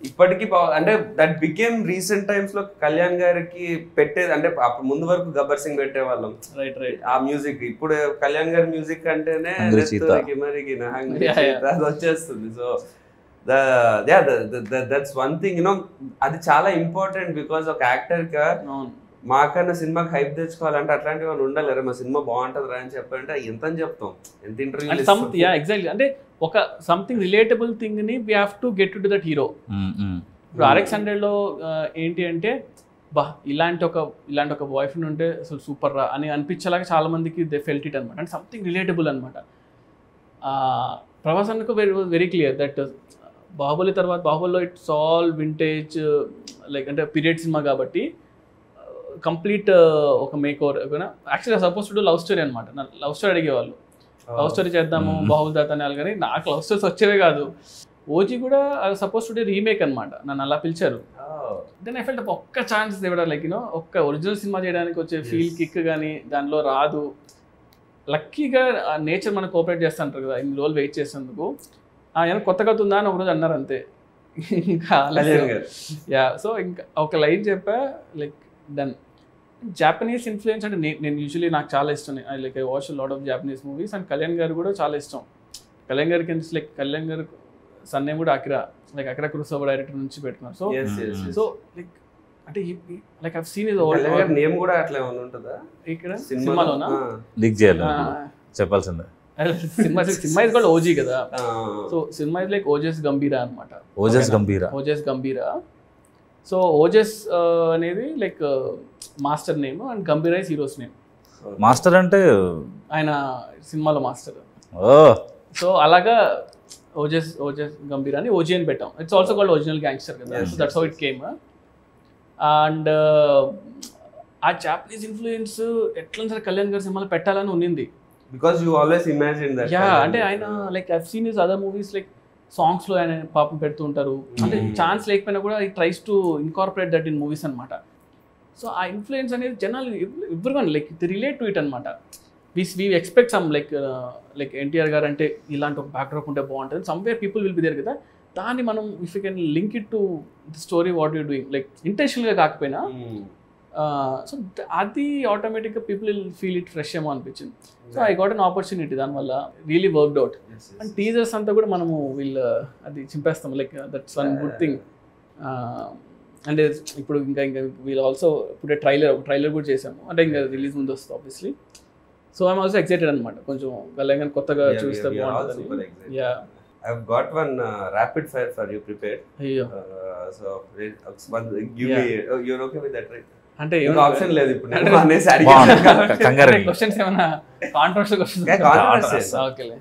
ఇప్పటికీ అంటే దట్ బికేమ్ రీసెంట్ టైమ్స్ లో కళ్యాణ్ గారికి పెట్టేది. అంటే అప్పుడు ముందు వరకు గబ్బర్ సింగ్ పెట్టేవాళ్ళం ఆ మ్యూజిక్. ఇప్పుడు కళ్యాణ్ గారి మ్యూజిక్ అంటేనే అది వచ్చేస్తుంది. So that's one thing you know, అది చాలా ఇంపార్టెంట్. బికాస్ ఒక యాక్టర్ గా మాకన్నా సినిమాకి హైప్ తెచ్చుకోవాలంటే అట్లాంటివి వాళ్ళు ఉండాలి. మా సినిమా బాగుంటుంది రా అని చెప్పాలంటే ఎంత అని చెప్తాం, ఎంత ఇంటర్వ్యూ. ఎగ్జాక్ట్లీ, అంటే ఒక సంథింగ్ రిలేటబుల్ థింగ్ ని we have to get to that hero. ఇప్పుడు RX100లో ఏంటి అంటే ఇలాంటి ఒక బాయ్ ఫ్రెండ్ ఉంటే అసలు సూపర్ రా అని అనిపించేలాగా చాలా మందికి దే ఫెల్ట్ ఇట్ అనమాట. అంటే సంథింగ్ రిలేటబుల్ అనమాట. ప్రభాస్ అన్నకు వెరీ క్లియర్ దట్ బాహుబలి తర్వాత బాహుబలిలో ఇట్స్ ఆల్ వింటేజ్ లైక్ అంటే పీరియడ్ సినిమా కాబట్టి కంప్లీట్ ఒక మేక్ ఓవర్. యాక్చువల్గా సపోజ్ టు లవ్ స్టోరీ అనమాట. లవ్ స్టోరీ అడిగేవాళ్ళు, లవ్ స్టోరీ చేద్దాము బాహుబలి దాత అనేవాళ్ళు, కానీ నాకు లవ్ స్టోరీస్ వచ్చేవే కాదు. ఓజీ కూడా సపోజ్ టు రీమేక్ అనమాట, నన్ను అలా పిలిచారు. దెన్ ఐ ఫెల్ట్ ఒక్క ఛాన్స్ ఇవ్వడం లైక్ యూనో ఒక్క ఒరిజినల్ సినిమా చేయడానికి వచ్చే ఫీల్ కిక్ కానీ దానిలో రాదు. లక్కీగా నేచర్ మనకు కోఆపరేట్ చేస్తుంటారు కదా, ఇన్ని రోజులు వెయిట్ చేసేందుకు. ఏమైనా కొత్త కథ ఉందా అని ఒకరోజు అన్నారు అంతే. ఇంకా సో ఇంకా ఒక లైన్ చెప్పా, లైక్ డన్. జాపనీస్ ఇన్ఫ్లుయెన్స్ అంటే నేను యూజువలీ నాకు చాలా ఇష్టం. Like I watch lot of Japanese movies. And Kalyan గారు కూడా చాలా ఇష్టం. కళ్యాణ్ గారికి లైక్ కళ్యాణ్ గారు సన్ నేమ్ కూడా Akira, like Akira Kurosawa director నుంచి పెట్టుకున్నారు. సో లైక్ అంటే like I seen his name కూడా అట్లా ఉంటుందా ఇక్కడ సినిమాలోనా? లీక్ చేయాలి చెప్పాల్సిందే. సినిమా ఇస్ కాల్డ్ ఓజీ కదా. So cinema is like Ojas గంభీరా అనమాట. ఓజస్ గంభీరా. సో ఓజస్ అనేది like master name and గంభీరా is heroes name. Master అంటే ఆయన సినిమాలో మాస్టర్. సో అలాగా ఓజస్ గంభీరా అని ఓజీ అని పెట్టాం. It's also called original gangster కదా. So that's how it came. And uh Japanese influence ఎట్లా సరే కళ్యాణ్ గారి సినిమాలో పెట్టాలని ఉన్నింది. Because you always imagine that. అంటే ఆయన like I've seen his other movies like సాంగ్స్లో ఆయన పాపం పెడుతూ ఉంటారు. అంటే ఛాన్స్ లేకపోయినా కూడా ఈ tries to incorporate that in movies అనమాట. సో ఆ ఇన్ఫ్లుయెన్స్ అనేది జనాలు everyone like the relate to it అనమాట. We expect some like NTR garu అంటే ఇలాంటి ఒక బ్యాక్డ్రాప్ ఉంటే బాగుంటుంది. Somewhere people will be there కదా. దాన్ని మనం if you can link it to the story what you doing like ఇంటెన్షనల్గా కాకపోయినా సో అది ఆటోమేటిక్గా people will feel it fresh ఏమో అనిపించింది. So I got an opportunity, దానివల్ల really worked out. And teasers అంతా కూడా మనము అది చింపేస్తాం. Like that's one good thing. అంటే ఇప్పుడు ఇంకా వీళ్ళు ఆల్సో ఇప్పుడు ట్రైలర్ కూడా చేసాము, అంటే ఇంకా రిలీజ్ ముందు వస్తుంది obviously. So I'm also excited అనమాట, కొంచెం కళ్యాణ్ కొత్తగా చూస్తే బాగుంటుంది. Yeah, I've got one rapid fire for you prepared. అయ్యో, So give me. You're okay with that, right? అంటే ఆప్షన్ లేదు ఇప్పుడు. క్వశ్చన్స్ ఏమైనా కాంట్రవర్షియల్ క్వశ్చన్స్? ఓకేలే,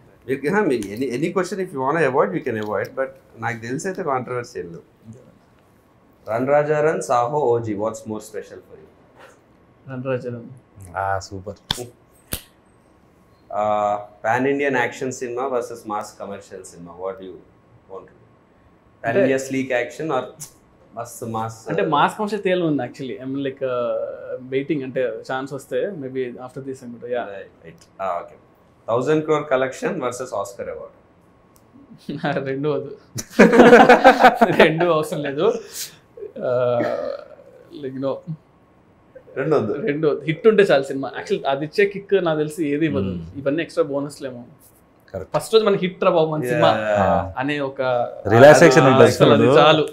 any question if you want avoid you can avoid, but నాకు తెలిసి అయితే controversial. Run Raja run, Saaho, OG, watts more special for you? Run Raja run. Super. Pan Indian action cinema versus mass commercial cinema, what do you want to do? Pan India sleek action or mass? అంటే mass commercial తేలు ఉంది actually. I mean like waiting, అంటే chance వస్తే maybe after this అనుకుంటా. Yeah, right. Okay. 1000 crore collection versus Oscar award. రెండు వద్దు, రెండు అవసరం లేదు. లైక్ నో, రెండు హిట్ ఉంటే చాలు సినిమా. యాక్చువల్ అది ఇచ్చే కిక్ నాకు తెలిసి ఏది ఇవ్వదు. ఇవన్నీ ఎక్స్ట్రా బోనస్లేమో. ఫస్ట్ రోజు మన హిట్ రా బాబు మన సినిమా అనే ఒక రిలాక్సేషన్ చాలు.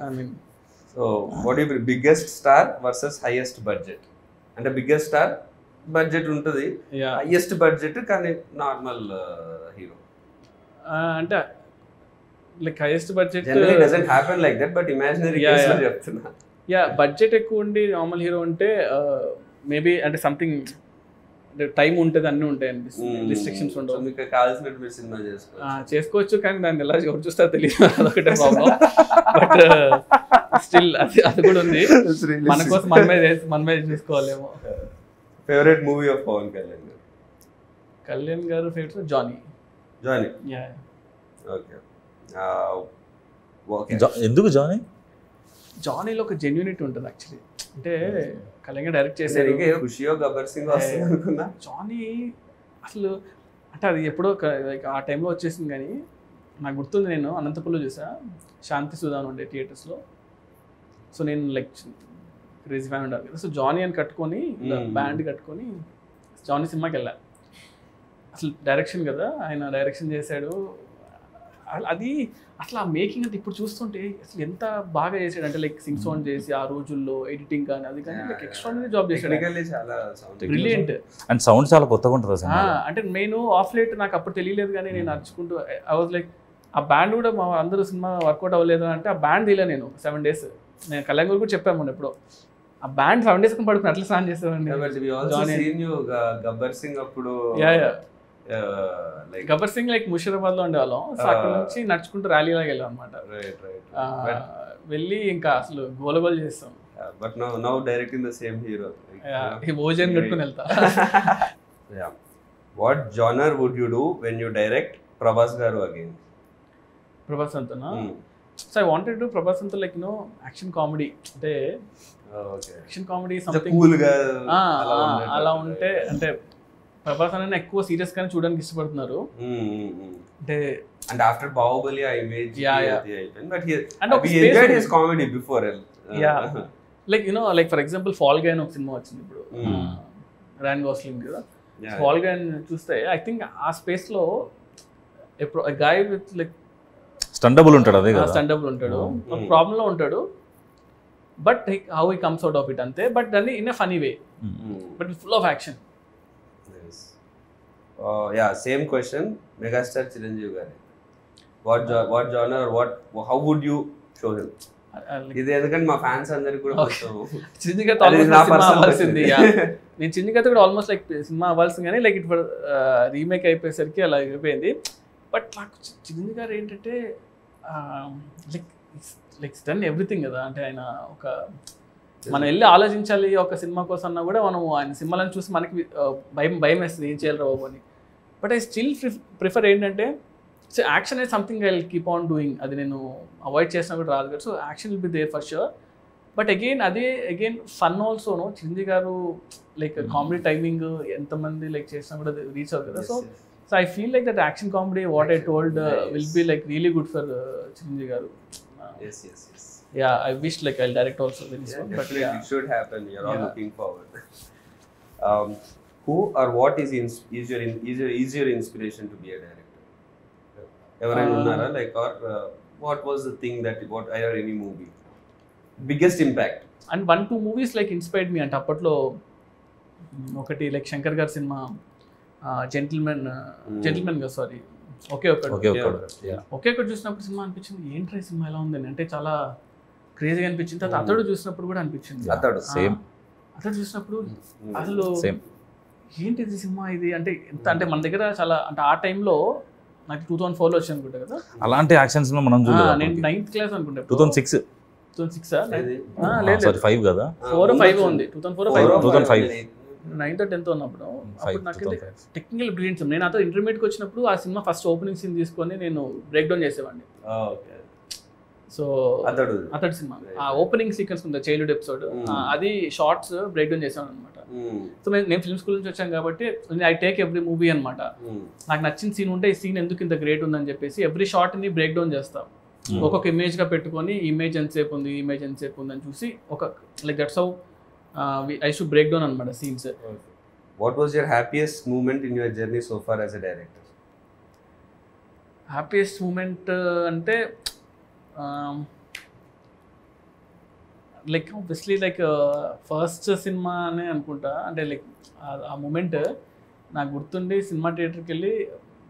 I mean, so what you biggest star versus highest budget? అంటే బిగ్గెస్ట్ స్టార్ బడ్జెట్ ఉంటుంది, హైయెస్ట్ బడ్జెట్ కానీ నార్మల్ హీరో. అంటే like highest budget doesn't happen like that, but imaginary case లో చెప్తున్నా. యా, బడ్జెట్ ఎక్కువ ఉండి నార్మల్ హీరో ఉంటే maybe అంటే సంథింగ్ టైం ఉంటుంది, అన్నీ ఉంటాయి అనిపిస్తుంది, రిస్ట్రిక్షన్స్ ఉండవు. మీకు కావాల్సినట్టు మీరు సినిమా చేసుకోవచ్చు, కానీ దాన్ని ఎలా ఎవరు చూస్తారో తెలియదు, అదొకటే ప్రాబ్లం. బట్ స్టిల్ అది కూడా ఉంది, మన కోసం మన మీద చూసుకోవాలేమో. Favourite movie of Pawan Kalyan garu? Kalyan garu favourite Johnny. Yeah, okay. ఎందుకు జానీ? జానీలో ఒక జెన్యూనిటీ ఉంటుంది యాక్చువల్లీ. అంటే కళ్యాణ్ డైరెక్ట్ చేశారు, ఖుషియో గబ్బర్ సింగ్ వస్తుంది అనుకున్నా. జానీ అసలు అంటే అది ఎప్పుడో ఆ టైంలో వచ్చేసింది, కానీ నాకు గుర్తుంది, నేను అనంతపురంలో చూసా, శాంతి సుధాన్ ఉండే థియేటర్స్లో. సో నేను లైక్ క్రేజీ ఫ్యాన్ ఉండాలి కదా. సో జానీ అని కట్టుకొని బ్యాండ్ కట్టుకొని జానీ సినిమాకి వెళ్ళా. అసలు డైరెక్షన్ కదా, ఆయన డైరెక్షన్ చేశాడు. అది అసలు ఆ మేకింగ్ అంటే ఇప్పుడు చూస్తుంటే అసలు ఎంత బాగా చేశాడు అంటే, లైక్ సింగ్ సౌండ్ చేసి ఆ రోజుల్లో ఎడిటింగ్ కానీ అది కానీ లైక్ ఎక్స్ట్రాడినరీ జాబ్ చేశాడు. బ్రిలియంట్. అండ్ సౌండ్ చాలా కొత్తగా ఉంటుంది. అంటే నేను ఆఫ్ లైట్ నాకు అప్పుడు తెలియలేదు, కానీ నేను నడుచుకుంటూ ఐ వాజ్ లైక్ ఆ బ్యాండ్ కూడా మా అందరూ సినిమా వర్కౌట్ అవ్వలేదు అంటే ఆ బ్యాండ్ తీయలే నేను 7 days. నేను కళ్యాణ్ కూడా చెప్పాను మొన్న ఎప్పుడో, ఆ బ్యాండ్ 7 days పడుకుని అట్లా స్నాన్ చేసేవాడిని. గబ్బర్ సింగ్ అప్పుడు గబ్బర్ సింగ్ లైక్ ముషీరాబాద్ లో ఉండేవాళ్ళం. సో అక్కడ నుంచి నడుచుకుంటూ ర్యాలీ లాగా వెళ్ళాం అనమాట. వెళ్ళి ఇంకా అసలు గోలగోలు చేస్తాం. But now directing the same hero, భోజనం కట్టుకుని వెళ్తా. What genre would you do when you direct Prabhas garu again? Prabhas అంతనా? So I wanted to Prabhas అంతా లైక్ నో యాక్షన్ కామెడీ, అంటే యాక్షన్ కామెడీ సంథింగ్ అలా ఉంటే. అంటే ప్రభాస్ అనే ఎక్కువ సీరియస్ గానే చూడడానికి ఇష్టపడుతున్నారు. అంటే ఆఫ్టర్ బాహుబలి ఆ ఇమేజ్ అయిపోయింది, but he enjoyed his comedy before. Like you know, like for example Fall Guy అని ఒక సినిమా వచ్చింది ఇప్పుడు, రాయన్ గోస్లింగ్ కదా. ఫాల్ గై చూస్తే ఐ థింక్ ఆ స్పేస్ లో గాయ్ విత్ లైక్ స్టండబుల్ ఉంటాడు, అదే కదా, స్టండబుల్ ఉంటాడు, ఒక ప్రాబ్లం లో ఉంటాడు, but how he comes out of it అంతే. బట్ దాన్ని in a funny way, but full of action. Same question, megastar Chiranjeevi garu. What genre or how would you show him? ఇది ఎందుకంటే మా ఫ్యాన్స్ అందరికి కూడా చిరంజీవి గారితో సినిమా అవ్వాల్సింది. నేను చిరంజీవి గారితో కూడా ఆల్మోస్ట్ లైక్ సినిమా అవ్వాల్సింది, కానీ లైక్ ఇప్పుడు రీమేక్ అయిపోయేసరికి అలా అయిపోయింది. బట్ నాకు చిరంజీవి గారు ఏంటంటే లైక్ డన్ ఎవ్రీథింగ్ కదా. అంటే ఆయన ఒక మనం వెళ్ళి ఆలోచించాలి ఒక సినిమా కోసం అన్నా కూడా మనం ఆయన సినిమాలను చూసి మనకి భయం వేస్తుంది, ఏం చేయాలి రావు అని. బట్ ఐ స్టిల్ ప్రిఫర్ ఏంటంటే, so action is something I will keep on doing. అది నేను అవాయిడ్ చేసినా కూడా రాదు కదా. So action will be there for sure. But again fun ఆల్సోను. Chiranjeevi garu like comedy timing ఎంతమంది లైక్ చేసినా కూడా రీచ్ అవుతుంది కదా. So I feel like that action comedy what I told will be like really good for Chiranjeevi garu. Yeah, I wish like I'll direct also very soon. But yeah, it should happen. You're all looking forward. Who or what is your inspiration to be a director? Ever unnara like, or what was the thing that what or any movie? Biggest impact? And 1-2 movies like inspired me అంటే అప్పట్లో ఒకటి like Shankar గారి cinema gentlemen గా sorry ఒకే ఒకటి చూసినప్పుడు cinema అనిపించింది ఏంట్రా cinema ఎలా ఉందని, అంటే చాలా క్రేజీగా అనిపించింది. తర్వాత అతడు చూసినప్పుడు కూడా అనిపించింది. అతడు చూసినప్పుడు అసలు ఏంటిది సినిమా ఇది అంటే ఎంత అంటే మన దగ్గర చాలా అంటే ఆ టైంలో నాకు 2004లో వచ్చి అనుకుంటా కదా అలాంటి యాక్షన్స్ మనం నేను 9th క్లాస్ అనుకుంటా. 2006 లేదు 5 కదా 4-5 ఉంది 2005 9th or 10th ఉన్నప్పుడు. అప్పుడు నాకు టెక్నికల్ బ్రిలియన్స్. నేను అతను ఇంటర్మీడియట్కి వచ్చినప్పుడు ఆ సినిమా ఫస్ట్ ఓపెనింగ్ సీన్ తీసుకొని నేను బ్రేక్ డౌన్ చేసేవాడిని. సో అతడు సినిమా ఆ ఓపెనింగ్ సీక్వెన్స్ ఉంది చైల్డ్హుడ్ ఎపిసోడ్, అది షార్ట్స్ బ్రేక్ డౌన్ చేసాను అనమాట. సో నేను ఫిల్మ్ స్కూల్ నుంచి వచ్చాను కాబట్టి ఐ టేక్ ఎవ్రీ మూవీ అనమాట. నాకు నచ్చిన సీన్ ఉంటే ఈ సీన్ ఎందుకు ఇంత గ్రేట్ ఉందని చెప్పేసి ఎవ్రీ షార్ట్ ని బ్రేక్ డౌన్ చేస్తాం. ఒక్కొక్క ఇమేజ్ గా పెట్టుకొని ఇమేజ్ ఎంతసేపు ఉంది అని చూసి ఒక like that's how I should break down అనమాట scenes. What was your happiest moment in your journey so far as a director? Happiest moment అంటే లైక్ ఆబ్వియస్లీ లైక్ ఫస్ట్ సినిమా అనే అనుకుంటా. అంటే లైక్ ఆ మూమెంట్ నాకు గుర్తుండి సినిమా థియేటర్కి వెళ్ళి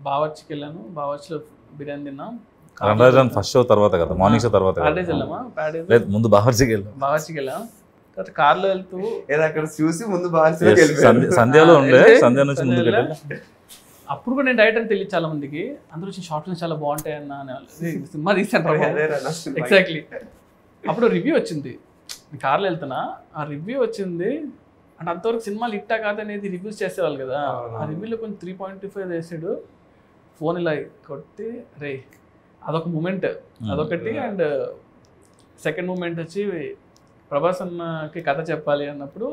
బావర్చికి వెళ్ళాను. బావర్చిలో బిర్యానీ తిన్నాం. ఫస్ట్ షో తర్వాత కదా, మార్నింగ్ షో తర్వాత ప్యాడేజ్ వెళ్ళామా? ప్యాడేజ్ లేదు, ముందు బావర్చికి వెళ్ళాం. తర్వాత కార్లో వెళ్తూ అక్కడ చూసి ముందు సంధ్యాలో ఉండే, సంధ్య నుంచి ముందు అప్పుడు కూడా నేను డైరెక్టర్ తెలియదు చాలా మందికి. అందరూ వచ్చి షార్ట్ ఫిల్మ్స్ చాలా బాగుంటాయి అన్న సినిమా తీసాను. ఎగ్జాక్ట్లీ అప్పుడు రివ్యూ వచ్చింది. కార్లో వెళ్తున్నా, ఆ రివ్యూ వచ్చింది. అంటే అంతవరకు సినిమాలు ఇట్టా కాదనేది రివ్యూస్ చేసేవాళ్ళు కదా. ఆ రివ్యూలో కొంచెం 3.25 వేసాడు. ఫోన్ ఇలా కొట్టి రే అదొక మూమెంట్, అదొకటి. అండ్ సెకండ్ మూమెంట్ వచ్చి ప్రభాస్ అన్నకి కథ చెప్పాలి అన్నప్పుడు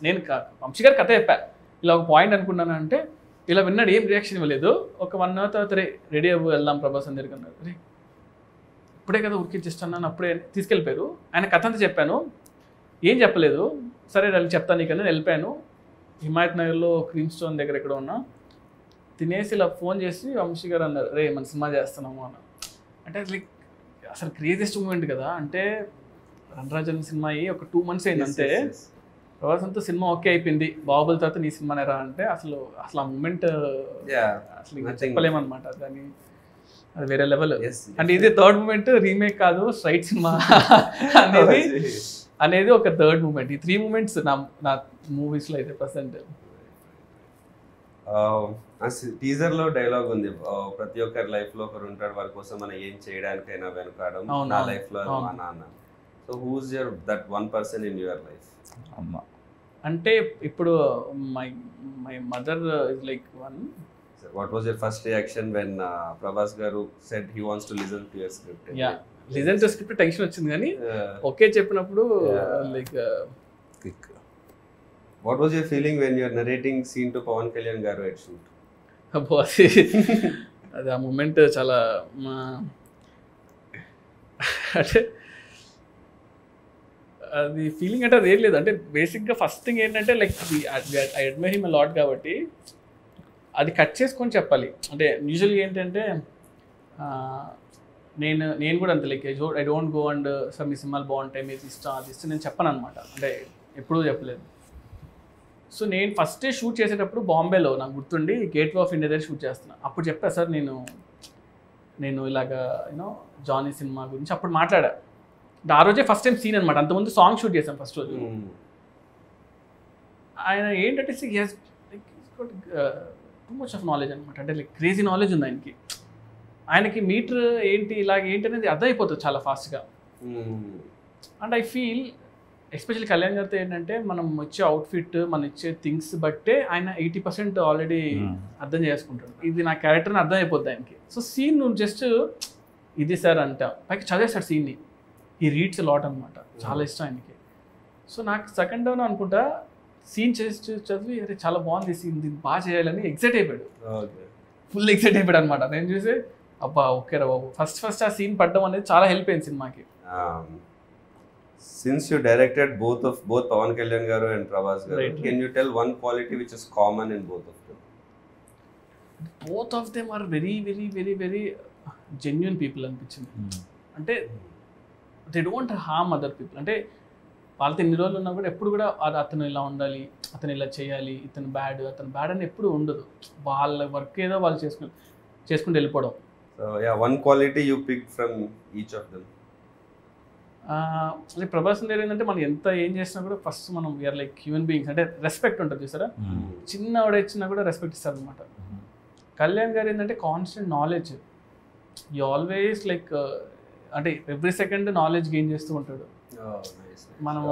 నేను వంశీ గారి కథ చెప్పా. ఇలా ఒక పాయింట్ అనుకున్నాను అంటే ఇలా విన్నాడు, ఏం రియాక్షన్ ఇవ్వలేదు. ఒక 1 hour తర్వాత రెడీ అవ్వు వెళ్దాం ప్రభాస్ అని దగ్గరికి అన్నారు. రే ఇప్పుడే కదా ఉరికిచ్చిస్తున్నాను, అప్పుడే తీసుకెళ్ళిపోయారు. ఆయన కథ అంతా చెప్పాను, ఏం చెప్పలేదు. సరే చెప్తాను నీకన్నా వెళ్ళిపోయాను. హిమాయత్ నగర్లో క్రీమ్ స్టోన్ దగ్గర ఎక్కడ ఉన్నా తినేసి ఇలా ఫోన్ చేసి వంశీ గారు అన్నారు, రే మన సినిమా చేస్తున్నాము అన్న. అంటే లైక్ అసలు క్రేజియస్ట్ మూమెంట్ కదా. అంటే రణరాజన్ సినిమా అయ్యి ఒక 2 months అయింది అంతే. ప్రభాస్ అంతా సినిమా ఓకే అయిపోయింది, బాహుబలి తర్వాత నీ సినిమానే రా అంటే అసలు ఆ మూమెంట్ అసలు చెప్పలేమన్నమాట. దాన్ని అది వేరే లెవెల్. అంటే ఇది థర్డ్ మూమెంట్, రీమేక్ కాదు స్ట్రైట్ సినిమా అనేది ఒక థర్డ్ మూమెంట్. ఈ 3 మూమెంట్స్ నా మూవీస్లో అయితే ప్రజెంట్. టీజర్ లో డైలాగ్ ఉంది, ప్రతి ఒక్కరి లైఫ్ లో ఒకరు ఉంటాడు, వారి కోసం మనం ఏం చేయడానికైనా వెనుకాడం. నా లైఫ్ లో మా నాన్న. So who's your that one person in your life? అమ్మ. అంటే ఇప్పుడు my mother is like one. What was your first reaction when Prabhas garu said he wants to listen to your script? Yeah, listen to script tension వచ్చింది కానీ okay చెప్పినప్పుడు like kick. What was your feeling when you are narrating scene to Pawan Kalyan garu at shoot? అబ్బో అది ఆ moment చాలా అంటే అది feeling అంటే అది ఏం లేదు. అంటే బేసిక్గా ఫస్ట్ థింగ్ ఏంటంటే like I admire him a lot కాబట్టి అది కట్ చేసుకొని చెప్పాలి. అంటే యూజువల్గా ఏంటంటే నేను కూడా అంతే like I don't go and sir మీ సినిమాలు బాగుంటాయి, మీరు ఇష్టం అది ఇష్టం నేను చెప్పను అనమాట. అంటే ఎప్పుడూ చెప్పలేదు. సో నేను ఫస్ట్ షూట్ చేసేటప్పుడు బాంబేలో నాకు గుర్తుండి గేట్వే ఆఫ్ ఇండియా దగ్గర షూట్ చేస్తున్నా. అప్పుడు చెప్పా సార్ నేను ఇలాగా యూనో జానీ సినిమా గురించి అప్పుడు మాట్లాడా. ఆ రోజే ఫస్ట్ టైం సీన్ అనమాట. అంతకుముందు సాంగ్ షూట్ చేశాం ఫస్ట్ రోజు. ఆయన ఏంటంటే టూ మచ్ ఆఫ్ నాలెడ్జ్ అనమాట. అంటే లైక్ క్రేజీ నాలెడ్జ్ ఉంది ఆయనకి. ఆయనకి మీటర్ ఏంటి ఇలాగ ఏంటి అనేది అర్థమైపోతుంది చాలా ఫాస్ట్గా. And I feel especially Kalyan గారితో ఏంటంటే మనం వచ్చే అవుట్ఫిట్ మనం ఇచ్చే థింగ్స్ బట్టే ఆయన 80% ఆల్రెడీ అర్థం చేసుకుంటాడు. ఇది నా క్యారెక్టర్ని అర్థం అయిపోద్ది ఆయనకి. సో సీన్ నువ్వు జస్ట్ ఇది సార్ అంట పైకి చదివేస్తాడు సీన్ని. ఈ రీడ్స్ లాట్ అనమాట, చాలా ఇష్టం ఆయనకి. సో నాకు సెకండ్ డౌన్ అనుకుంటా సీన్ చేసి చదివి అరే చాలా బాగుంది సీన్, దీన్ని బాగా చేయాలని ఎక్సైట్ అయిపోయాడు. ఫుల్ ఎక్సైట్ అయిపోయాడు అనమాట. నేను చూసి అబ్బా ఓకే రా బాబు ఫస్ట్ ఆ సీన్ పడ్డం అనేది చాలా హెల్ప్ అయింది సినిమాకి. Since you directed both Pawan Kalyan garu and Prabhas garu, right, can you tell one quality which is common in both of them? Both of them are very very very very genuine people అనిపించింది. అంటే they don't harm other people. అంటే వాళ్ళతో ఎన్ని రోజులు ఉన్నా కూడా ఎప్పుడు కూడా అతను ఇలా ఉండాలి, అతను ఇలా చేయాలి, అతను బ్యాడ్ అని ఎప్పుడు ఉండదు. వాళ్ళ వర్క్ ఏదో వాళ్ళు చేసుకుంటూ వెళ్ళిపోవడం. So yeah, one quality you picked from each of them. అంటే ప్రభాస్ దగ్గర ఏంటంటే మనం ఎంత ఏం చేసినా కూడా ఫస్ట్ మనం వీఆర్ లైక్ హ్యూమన్ బీయింగ్స్. అంటే రెస్పెక్ట్ ఉంటుంది చూసారా, చిన్న ఆవిడ ఇచ్చినా కూడా రెస్పెక్ట్ ఇస్తారు అనమాట. కళ్యాణ్ గారు ఏంటంటే constant knowledge, you always like అంటే ఎవ్రీ సెకండ్ నాలెడ్జ్ గెయిన్ చేస్తూ ఉంటాడు. మనం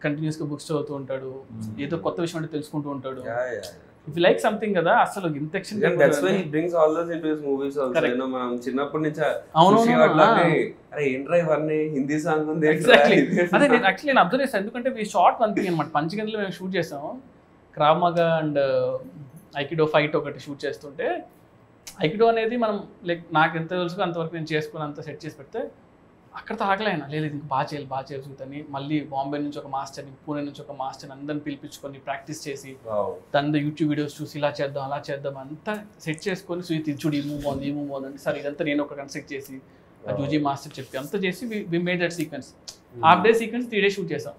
కంటిన్యూస్గా బుక్స్ చదువుతూ ఉంటాడు, ఏదో కొత్త విషయం అంటే తెలుసుకుంటూ ఉంటాడు. ఇఫ్ యు లైక్ సంథింగ్ కదా అసలు ఇంత action. That's why he brings all those into his movies also. You know మనం చిన్నప్పటి నుంచి అరే ఏంట్రా ఇవన్నీ హిందీ సాంగ్ ఉంది. ఎగ్జాక్ట్లీ అదే నేను యాక్చువల్లీ నేను అబ్జర్వ్ చేస్తాను. ఎందుకంటే వి షార్ట్ వన్ థింగ్ అనమాట. పంచగంటలో మేము షూట్ చేసాము. క్రావ్ మగా అండ్ ఐకిడో ఫైట్ ఒకటి షూట్ చేస్తుంటే, ఐకిడో అనేది మనం లైక్ నాకు ఎంత తెలుసు అంతవరకు నేను చేసుకుని అంత సెట్ చేసి పెడితే అక్కడతో ఆగలేనా, లేదు ఇంక బాగా చేయాలి మళ్ళీ బాంబే నుంచి ఒక మాస్టర్ని, పూణే నుంచి ఒక మాస్టర్ని అందరిని పిలిపించుకొని ప్రాక్టీస్ చేసి దాని యూట్యూబ్ వీడియోస్ చూసి ఇలా చేద్దాం అలా చేద్దాం అంతా సెట్ చేసుకొని సుయిత్ చూడు ఈ మూవ్ బాగుంది అంటే సరే ఇదంతా నేను ఒక కన్స్ట్రక్ట్ చేసి ఆ జూజీ మాస్టర్ చెప్పి అంతా చేసి we made that sequence. Half day sequence 3 days shoot చేసాం.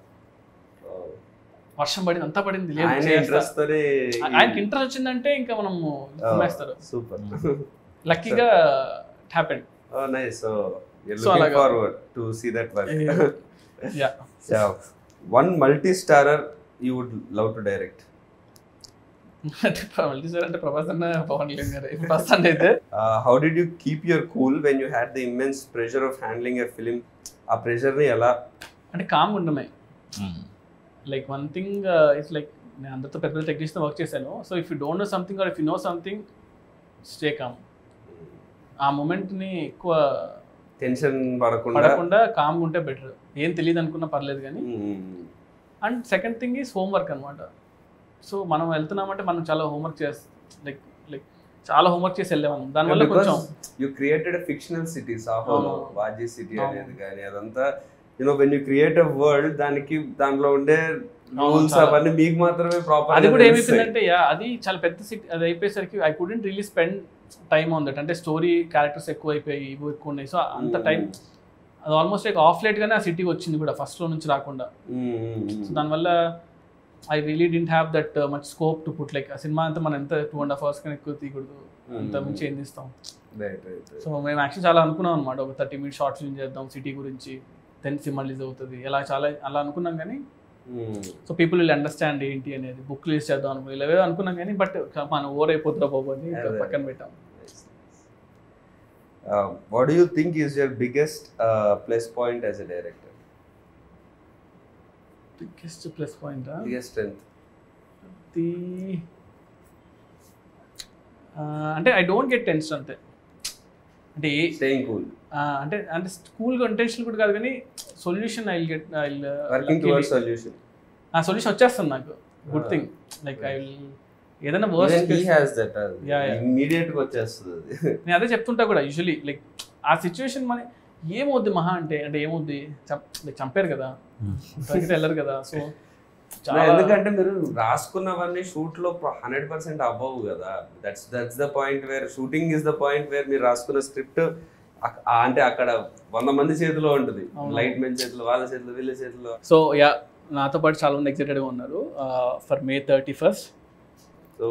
వర్షం పడింది, అంతా పడింది, లేదు ఆయనకి ఇంట్రెస్ట్ వచ్చిందంటే ఇంకా మనం వేస్తారు. సూపర్, లక్కీగా it happened. Oh nice. So you're looking forward to see that work. Yeah. So one multi-starrer you would love to direct. multi-starrer అంటే ప్రభాస్ అన్న పవన్ కళ్యాణ్ గారు ఫస్ట్ అయితే. How did you keep your cool when you had the immense pressure of handling a film? ఆ pressure ని ఎలా అంటే calm ఉండమే. Like one thing it's like నేను అందరితో పెద్ద టెక్నీషియన్తో వర్క్ చేశాను. So if you don't know something or if you know something stay calm. ఆ మూమెంట్ని ఎక్కువ టెన్షన్ పడకుండా కామ్గా ఉంటే బెటర్. ఏం తెలియదు అనుకున్నా పర్లేదు కానీ. And second thing is homework అనమాట. సో మనం వెళ్తున్నామంటే మనం చాలా హోంవర్క్ లైక్ చాలా హోంవర్క్ చేసి వెళ్ళేవాళ్ళం. దానివల్ల కొంచెం you created a fictional city, సాహోలో వాజీ సిటీ అనేది కానీ అదంతా you know when you create a world దాంట్లో ఉండే రూల్స్ అవన్నీ మీకు మాత్రమే ప్రాపర్. అది కూడా ఏమైపోయిందంటే అది చాలా పెద్ద సిటీ. అది అయిపోయేసరికి I couldn't really spend time on that. అంటే స్టోరీ క్యారెక్టర్స్ ఎక్కువ అయిపోయి ఇవి ఎక్కువ ఉన్నాయి. సో అంత టైం అది ఆల్మోస్ట్ లైక్ ఆఫ్ లైట్గానే ఆ సిటీకి వచ్చింది కూడా ఫస్ట్లో నుంచి రాకుండా. సో దానివల్ల I really didn't have that much scope to put. Like ఆ సినిమా అంతా మనం ఎంత 2.5 hours కన్నా ఎక్కువ తీయకూడదు, అంత మించి ఏం తీస్తాం. సో మేము యాక్చువల్లీ చాలా అనుకున్నాం అనమాట, ఒక 30 minutes షార్ట్ ఫిల్మ్ చేద్దాం సిటీ గురించి, దెన్ సినిమా రిలీజ్ అవుతుంది అలా అనుకున్నాం. కానీ సో పీపుల్ విల్ అండర్స్టాండ్ ఏంటి అనేది, బుక్ రిలీజ్ చేద్దాం అనుకున్నాం, ఇలా అనుకున్నాం కానీ బట్ మనం ఓవర్ అయిపోతుందా బాబు అని పక్కన పెట్టాం. What do you think is your biggest plus point as a director? Biggest plus point, biggest strength? అంటే ఐ డోంట్ గెట్ టెన్షన్ అంతే. అంటే స్టేయింగ్ కూల్ అంటే కూల్గా ఇంటెన్షన్ కూడా కాదు కానీ సొల్యూషన్ వర్కింగ్ టువర్డ్స్ సొల్యూషన్. ఆ సొల్యూషన్ వచ్చేస్తుంది నాకు. Good thing like I will ఏదైనా వర్స్ట్ ఇమ్మీడియట్ గా వచ్చేస్తుంది. నేను అదే చెప్తుంటా కూడా యూజువలీ లైక్ ఆ సిచ్యువేషన్ మన ఏమవుద్ది మహా అంటే ఏమవుద్ది చంపారు కదా, వెళ్ళరు కదా. సో ఎందుకంటే మీరు రాసుకున్నవన్నీ షూట్ లో 100% అవ్వవు కదా. That's the point where shooting is the point where మీరు రాసుకున్న స్క్రిప్ట్ అంటే అక్కడ 100 మంది చేతిలో ఉంటుంది, లైట్ మెన్ చేతిలో, వాళ్ళ చేతిలో, వీళ్ళ చేతిలో. సో నాతో పాటు చాలా మంది ఎక్సైటెడ్గా ఉన్నారు for May 31st. So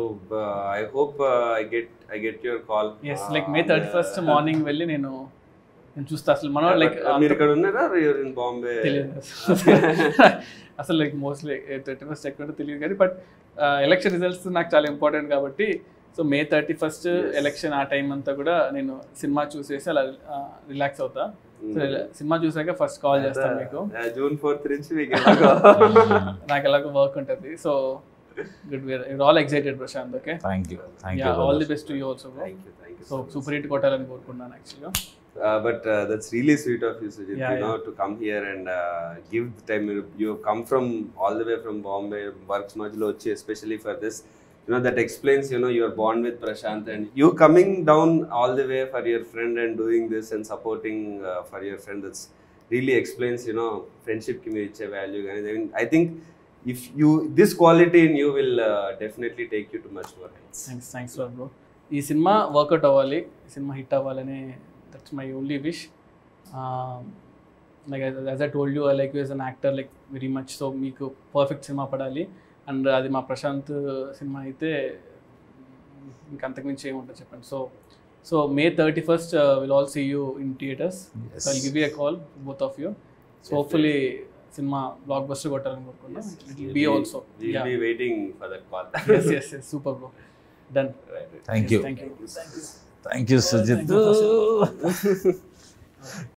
I hope I get your call. Yes, like May 31st morning వెళ్ళి నేను చూస్తా. అసలు మనం లైక్ మీరు ఇక్కడ ఉన్నారా, you're in Bombay? తెలియదు అసలు లైక్ మోస్ట్లీ 31st ఎక్కడ తెలియదు కానీ బట్ ఎలక్షన్ రిజల్ట్స్ నాకు చాలా ఇంపార్టెంట్ కాబట్టి సో May 31st ఎలక్షన్ ఆ టైం అంతా కూడా నేను సినిమా చూసేసి అలా రిలాక్స్ అవుతా. సో సినిమా చూసాక ఫస్ట్ కాల్ చేస్తాను మీకు. June 4th నుంచి నాకు ఎలాగో వర్క్ ఉంటుంది. So good, we're all excited Prashant. Okay, thank you all the best to you also, bro. Thank you so super hit kotalani korukunnanu actually. But that's really sweet of you, Sujit, to come here and give the time. You have come from all the way from Bombay, works majlo vachi especially for this. That explains your bond with Prashant, and you coming down all the way for your friend and doing this and supporting for your friend. That's really explains friendship ki meer iche value. I think if this quality in you will definitely take you to much more heights. Thanks a lot, bro. ఈ cinema work out అవ్వాలి, ఈ cinema hit అవ్వాలని that's my only wish. Like as I told you like as an actor like very much. So మీకు perfect cinema పడాలి, and అది మా Prashanth cinema అయితే ఇంకంతకుమించి ఏముంటుంది చెప్పండి. So May 31st we'll all see you in theaters. Yes. So I'll give you a call, both of you. So hopefully cinema blockbuster కొట్టాలని కోరుకున్నా. It will be also. We'll be waiting for that call. Yes, super bro. Done. Thank you. Thank you. Thank you, Sujit.